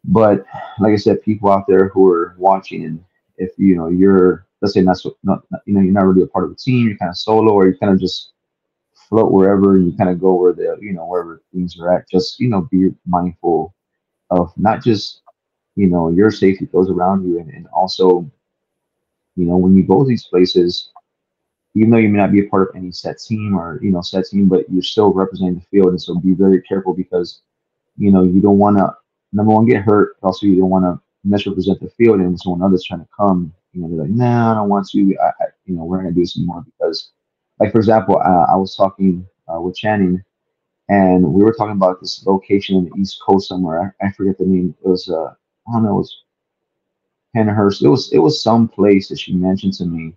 but like I said, people out there who are watching, and if, you're, let's say you're not really a part of a team, you're kind of solo, or you kind of just float wherever and you kind of go where wherever things are at, just, be mindful of not just, your safety, those around you. And also, when you go to these places, even though you may not be a part of any set team or, but you're still representing the field. And so be very careful because, you don't want to, number one, get hurt. But also, you don't want to misrepresent the field. And so when others trying to come, they're like, no, I don't want to, we're going to do this anymore because, like, for example, I was talking with Channing, and we were talking about this location in the East Coast somewhere. I forget the name. It was, I don't know, it was Pennhurst. It was some place that she mentioned to me,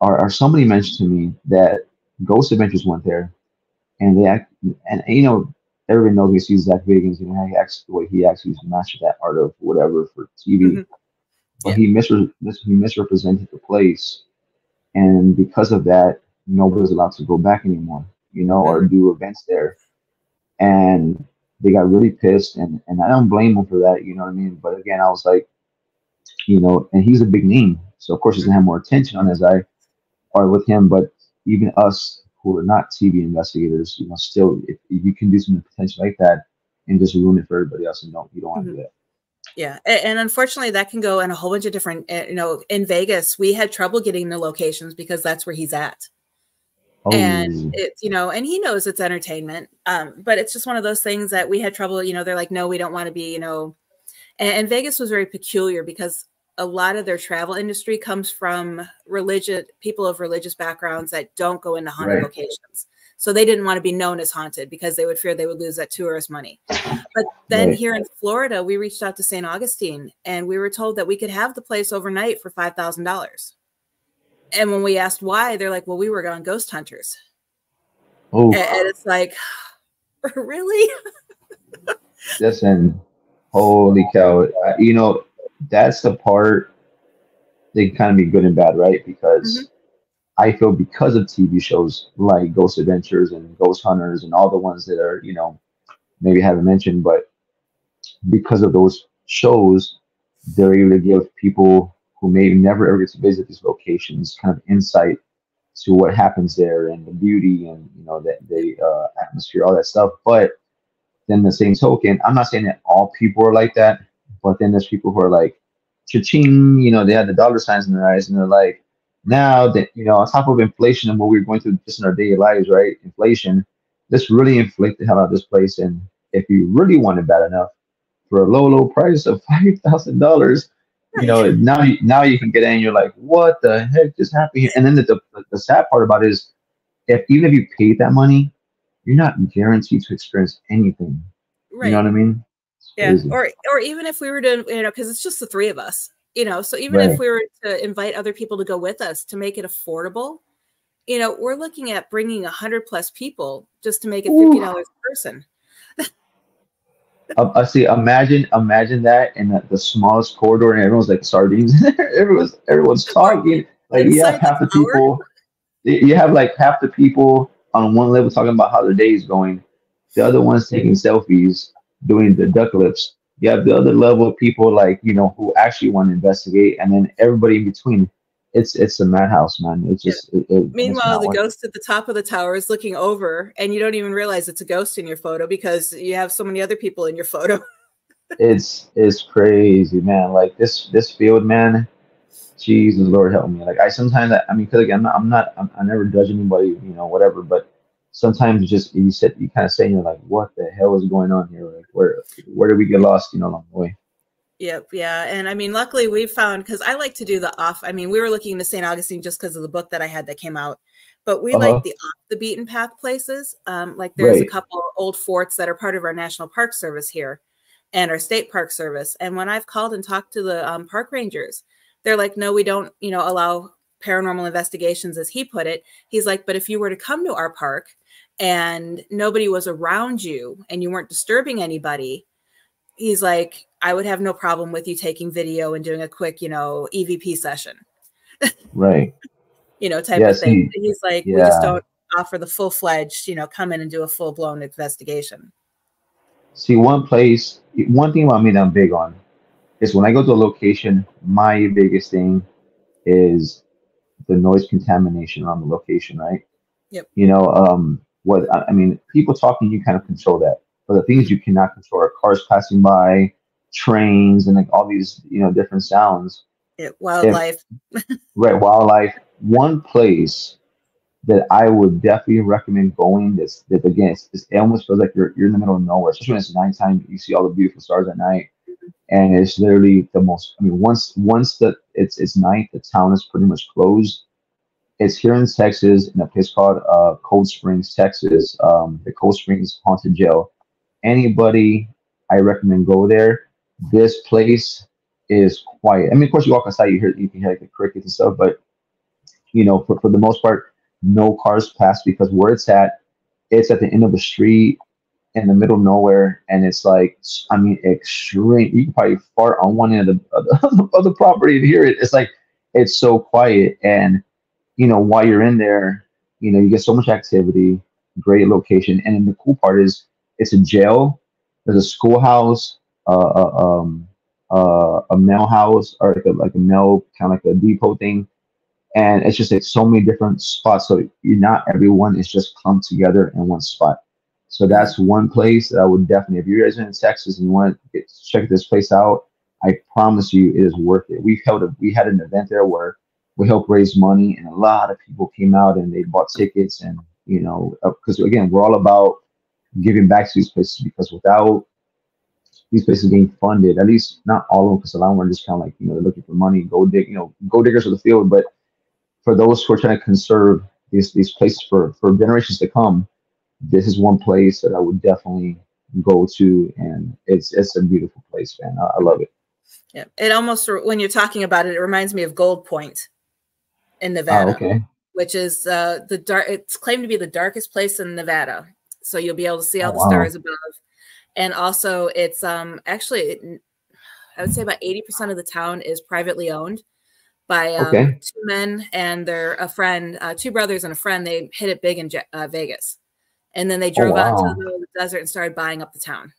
or somebody mentioned to me that Ghost Adventures went there, and everybody knows we see Zach Bagans, he acts the way he acts. He's mastered that art of whatever for TV, but he misrepresented the place, and because of that, nobody's allowed to go back anymore, or do events there. And they got really pissed, and I don't blame them for that, you know what I mean? But again, I was like, and he's a big name, so of course he's gonna have more attention on his eye or with him. But even us who are not TV investigators, still, if you can do something potential like that and just ruin it for everybody else, and you don't want to do that. Yeah. And unfortunately that can go in a whole bunch of different, in Vegas, we had trouble getting the locations because that's where he's at. Oh. And it's, and he knows it's entertainment. But it's just one of those things that we had trouble, they're like, no, we don't want to be, and Vegas was very peculiar because a lot of their travel industry comes from people of religious backgrounds that don't go into haunted locations. So they didn't want to be known as haunted because they would fear they would lose that tourist money. But then here in Florida, we reached out to St. Augustine, and we were told that we could have the place overnight for $5,000. And when we asked why, they're like, well, we were on ghost hunters. Oh, and it's like, really? Listen, holy cow. That's the part that can kind of be good and bad, right? Because I feel because of TV shows like Ghost Adventures and Ghost Hunters and all the ones that are, maybe I haven't mentioned, but because of those shows, they're able to give people who may never ever get to visit these locations kind of insight to what happens there and the beauty and, the atmosphere, all that stuff. But then the same token, I'm not saying that all people are like that, but then there's people who are like, cha-ching, they have the dollar signs in their eyes, and they're like, now that, on top of inflation and what we're going through just in our daily lives, right? Inflation, this really inflate the hell out of this place. And if you really want it bad enough, for a low price of $5,000, now you can get in and you're like, what the heck just happened here? And then the sad part about it is, even if you paid that money, you're not guaranteed to experience anything. Right. You know what I mean? Yeah. Or even if we were to, because it's just the three of us, so even if we were to invite other people to go with us to make it affordable, we're looking at bringing 100+ people just to make it $50 a person. I see. Imagine that in the smallest corridor, and everyone's like sardines. everyone's talking. Like you have half the people. You have like half the people on one level talking about how their day is going. The other one's taking selfies, doing the duck lips. You have the other level of people like who actually want to investigate, and then everybody in between. It's a madhouse, man. It's just. Meanwhile, the ghost at the top of the tower is looking over, and you don't even realize it's a ghost in your photo because you have so many other people in your photo. It's crazy, man. Like this field, man. Jesus, Lord help me. Like sometimes because again, I never judge anybody, whatever. But sometimes you kind of say, you're like, what the hell is going on here? Like where did we get lost, along the way? Yep. Yeah. And I mean, luckily we found, because I like to do the off. I mean, we were looking into St. Augustine just because of the book that I had that came out, but we like Uh-huh. the off the beaten path places. Like there's a Right. couple old forts that are part of our National Park Service here and our State Park Service. And when I've called and talked to the park rangers, they're like, no, we don't, allow paranormal investigations, as he put it. He's like, but if you were to come to our park and nobody was around you and you weren't disturbing anybody, he's like, I would have no problem with you taking video and doing a quick, EVP session, Right. type Yeah. of thing. See. He's like, we just Yeah. don't offer the full-fledged, come in and do a full-blown investigation. See, one thing about me that I'm big on is when I go to a location, my biggest thing is the noise contamination around the location, right? Yep. What I mean, people talking, you kind of control that, but the things you cannot control are cars passing by, trains, and like all these, different sounds. If Wildlife. right, wildlife. One place that I would definitely recommend going. That again, it almost feels like you're in the middle of nowhere, especially when it's nighttime. You see all the beautiful stars at night, and it's literally the most. I mean, once it's night, the town is pretty much closed. It's here in Texas, in a place called Cold Springs, Texas. The Cold Springs Haunted Jail. Anybody, I recommend go there. This place is quiet. I mean, of course, you walk outside, you can hear like the crickets and stuff, but for the most part, no cars pass because where it's at the end of the street in the middle of nowhere, and it's like, I mean, extreme. You can probably fart on one end of the property and hear it. It's like it's so quiet, and while you're in there, you get so much activity, great location, and then the cool part is it's a jail, there's a schoolhouse, a mail house, or like a mail kind of like a depot thing, and it's just like so many different spots. So not everyone is just clumped together in one spot. So Mhm. that's one place that I would definitely, if you guys are in Texas and you want to check this place out, I promise you it is worth it. We had an event there where we helped raise money, and a lot of people came out and they bought tickets, and because again, we're all about giving back to these places, because without these places being funded, at least not all of them, because a lot of them are just kind of like they're looking for money, go diggers for the field, but for those who are trying to conserve these places for generations to come, this is one place that I would definitely go to, and it's a beautiful place, man. I love it. Yeah. It almost, when you're talking about it, it reminds me of Gold Point in Oh, Nevada, okay. which is the dark. It's claimed to be the darkest place in Nevada. So you'll be able to see Oh, all the wow. stars above. And also it's actually, I would say about 80% of the town is privately owned by Okay. two men and their a friend, two brothers and a friend. They hit it big in Vegas, and then they Oh, drove out into the wow. middle of the desert and started buying up the town.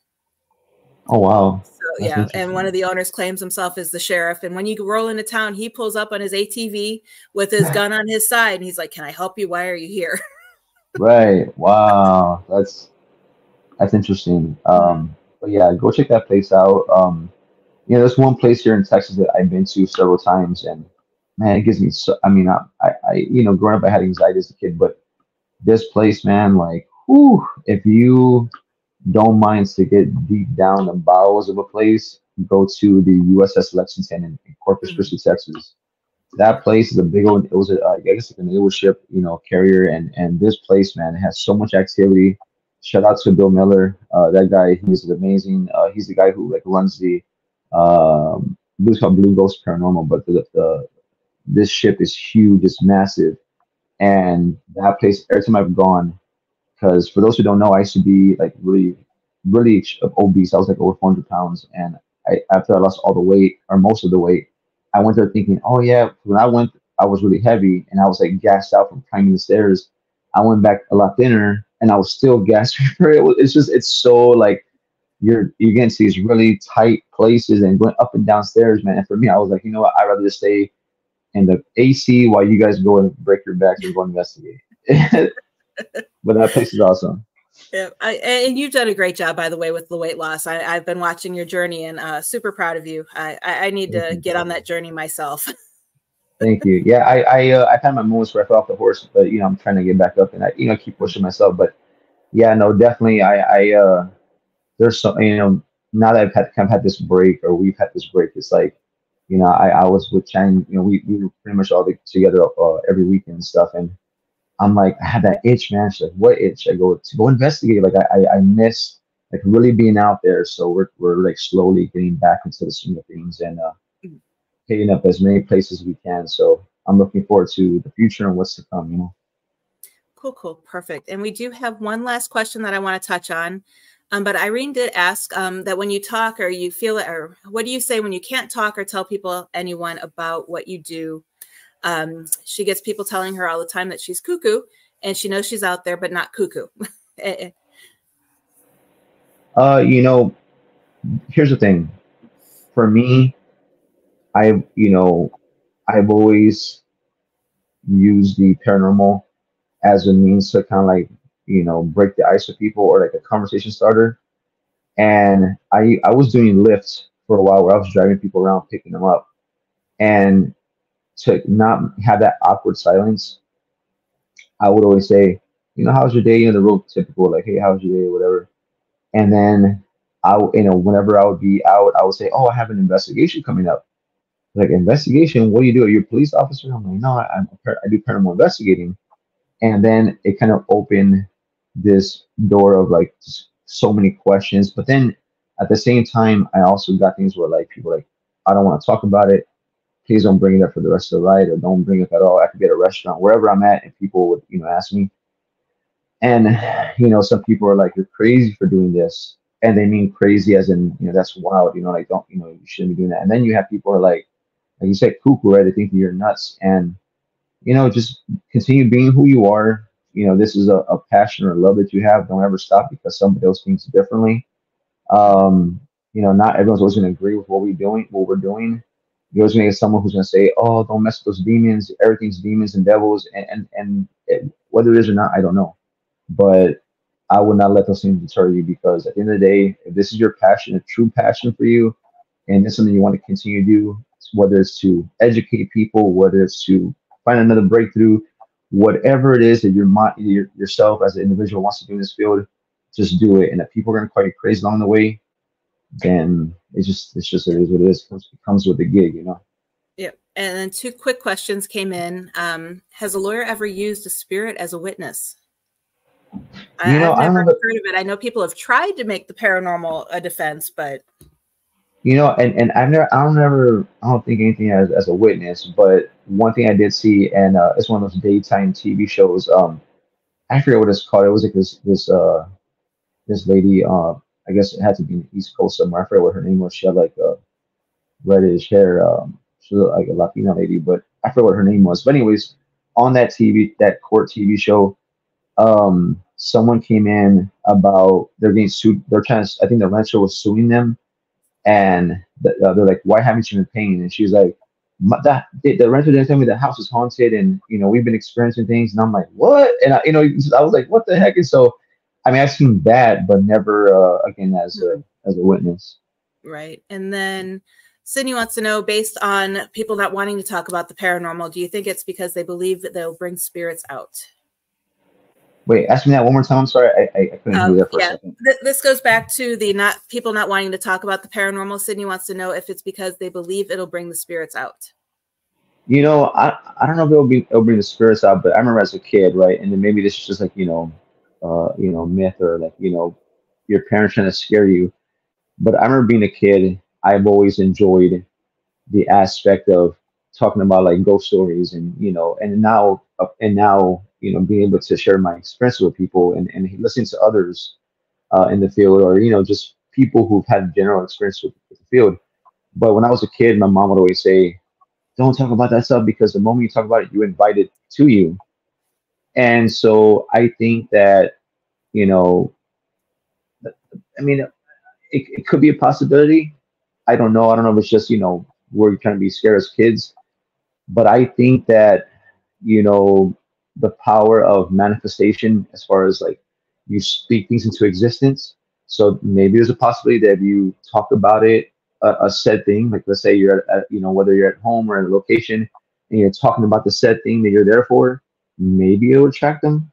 Oh, wow. So That's yeah, and one interesting. of the owners claims himself as the sheriff. And when you roll into town, he pulls up on his ATV with his gun on his side, and he's like, "Can I help you? Why are you here?" Right. Wow. That's interesting. Mhm. But yeah, go check that place out. There's one place here in Texas that I've been to several times, and man, it gives me so. I mean, growing up, I had anxiety as a kid, but this place, man, like, whew, if you don't mind to get deep down the bowels of a place, go to the USS Lexington in Corpus Mhm. Christi, Texas. That place is a big old. It was I guess like a naval ship, carrier, and this place, man, it has so much activity. Shout out to Bill Miller. That guy, he's amazing. He's the guy who like runs the it's called Blue Ghost Paranormal, but the this ship is huge, it's massive, and that place. Every time I've gone, because for those who don't know, I used to be like really, really obese. I was like over 400 pounds. And after I lost all the weight or most of the weight, I went there thinking, oh, yeah, when I went, I was really heavy and I was like gassed out from climbing the stairs. I went back a lot thinner and I was still gassed. It's so like you get into these really tight places and going up and down stairs, man. And for me, I was like, you know what? I'd rather just stay in the AC while you guys go and break your backs and go investigate. But that place is awesome. Yeah, and you've done a great job, by the way, with the weight loss. I've been watching your journey, and super proud of you. I need Thank to you. get on that journey myself. Thank you. Yeah, I've had my moments where I fell off the horse, but I'm trying to get back up, and I keep pushing myself. But yeah, no, definitely, I there's so now that I've had kind of had this break, or we've had this break, it's like, I was with Chang, we were pretty much all together every weekend and stuff, and I'm like, I had that itch, man. She's like, what itch? I go to go investigate. Like I miss like really being out there. So we're like slowly getting back into the swing of things, and hitting up as many places as we can. So I'm looking forward to the future and what's to come. Cool, cool, perfect. And we do have one last question that I want to touch on. But Irene did ask that when you talk or you feel it, or what do you say when you can't talk or tell anyone about what you do? She gets people telling her all the time that she's cuckoo, and she knows she's out there, but not cuckoo. Here's the thing. For me, I've always used the paranormal as a means to kind of like, break the ice with people, or like a conversation starter. And I was doing lifts for a while where I was driving people around, picking them up. And to not have that awkward silence, I would always say, how's your day? The real typical, like, hey, how's your day, or whatever. And then whenever I would be out, I would say, oh, I have an investigation coming up. Like, investigation? What do you do? Are you a police officer? I'm like, no, I do paranormal investigating. And then it kind of opened this door of like so many questions. But then at the same time, I also got things where like people are like, I don't want to talk about it. Please don't bring it up for the rest of the ride, or don't bring it up at all. I could be at a restaurant, wherever I'm at, and people would, ask me. And, some people are like, you're crazy for doing this. And they mean crazy as in, that's wild, like, don't, you shouldn't be doing that. And then you have people who are like you said, cuckoo, right? They think that you're nuts. And, just continue being who you are. This is a passion or love that you have. Don't ever stop because somebody else thinks differently. Not everyone's always going to agree with what we're doing. You're always going to get someone who's going to say, oh, don't mess with those demons. Everything's demons and devils. And whether it is or not, I don't know. But I would not let those things deter you, because at the end of the day, if this is your passion, a true passion for you, and it's something you want to continue to do, whether it's to educate people, whether it's to find another breakthrough, whatever it is that yourself as an individual wants to do in this field, just do it. And if people are going to call you crazy along the way, then it is what it is. It comes with the gig, Yeah. And then 2 quick questions came in. Has a lawyer ever used a spirit as a witness? I've never heard of it. I know people have tried to make the paranormal a defense, but and I don't think anything as a witness. But one thing I did see, and it's one of those daytime TV shows. I forget what it's called. It was like this lady. I guess it had to be in the East Coast somewhere. I forget what her name was. She had like reddish hair. She was like a Latina lady, but I forget what her name was. But anyways, on that court TV show, someone came in about they're getting sued. I think the renter was suing them, and they're like, why haven't you been paying? And she's like, the renter didn't tell me the house is haunted, and we've been experiencing things. And I'm like, what? And I was like, what the heck? And so, I mean, I've seen that, but never again as a witness. Right. And then Sydney wants to know, based on people not wanting to talk about the paranormal, do you think it's because they believe that they'll bring spirits out? Wait, ask me that one more time. I'm sorry, I couldn't hear that for a second. This goes back to the people not wanting to talk about the paranormal. Sydney wants to know if it's because they believe it'll bring the spirits out. I don't know if it'll bring the spirits out, but I remember as a kid, right? And then maybe this is just like myth, or like your parents trying to scare you. But I remember being a kid, I've always enjoyed the aspect of talking about like ghost stories, and now being able to share my experience with people, and listening to others in the field, or just people who've had general experience with the field. But when I was a kid, my mom would always say, don't talk about that stuff, because the moment you talk about it, you invite it to you. And so I think that I mean, it could be a possibility. I don't know if it's just we're trying to be scared as kids. But I think that the power of manifestation, as far as like you speak things into existence. So maybe there's a possibility that if you talk about it, a said thing, like let's say you're at whether you're at home or at a location, and you're talking about the said thing that you're there for, maybe it'll attract them.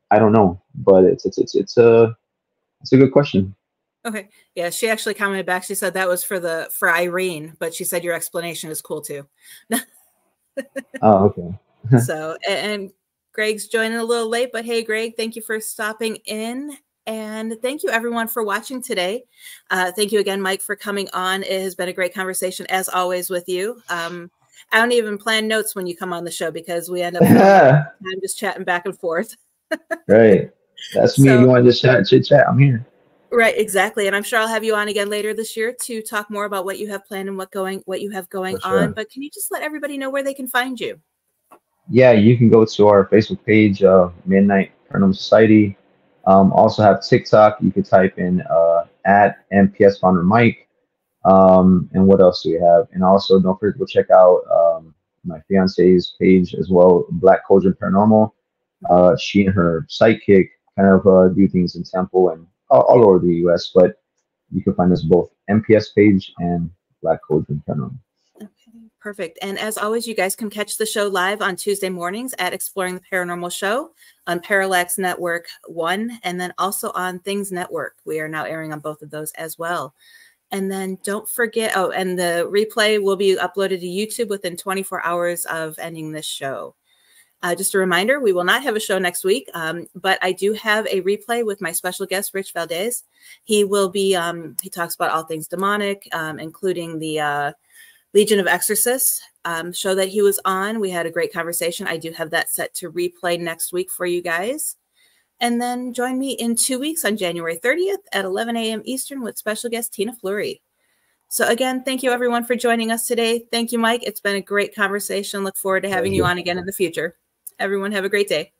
I don't know, but it's a good question. Okay. Yeah, she actually commented back. She said that was for Irene, but she said your explanation is cool too. Oh, okay. So, and Greg's joining a little late, but hey, Greg, thank you for stopping in. And thank you everyone for watching today. Thank you again, Mike, for coming on. It has been a great conversation as always with you. I don't even plan notes when you come on the show because we end up filling up time just chatting back and forth. Right. That's me. If you So, want to just chit chat, I'm here. right, exactly. And I'm sure I'll have you on again later this year to talk more about what you have planned and what you have going For on. sure. But can you just let everybody know where they can find you? Yeah, you can go to our Facebook page, Midnight Paranormal Society. Also have TikTok. You could type in at MPS Founder Mike. And what else do we have? And also don't forget to go check out my fiance's page as well, Black Cauldron Paranormal. She and her sidekick kind of do things in Temple and all over the US, but you can find us both MPS page and Black Cauldron Paranormal. Okay, perfect. And as always, you guys can catch the show live on Tuesday mornings at Exploring the Paranormal Show on Parallax Network 1 and then also on Things Network. We are now airing on both of those as well. And then don't forget, oh, and the replay will be uploaded to YouTube within 24 hours of ending this show. Just a reminder, we will not have a show next week, but I do have a replay with my special guest, Rich Valdez. He will be, he talks about all things demonic, including the Legion of Exorcists show that he was on. We had a great conversation. I do have that set to replay next week for you guys. And then join me in 2 weeks on January 30th at 11 a.m. Eastern with special guest Tina Fleury. So again, thank you everyone for joining us today. Thank you, Mike. It's been a great conversation. Look forward to having you on again in the future. Everyone have a great day.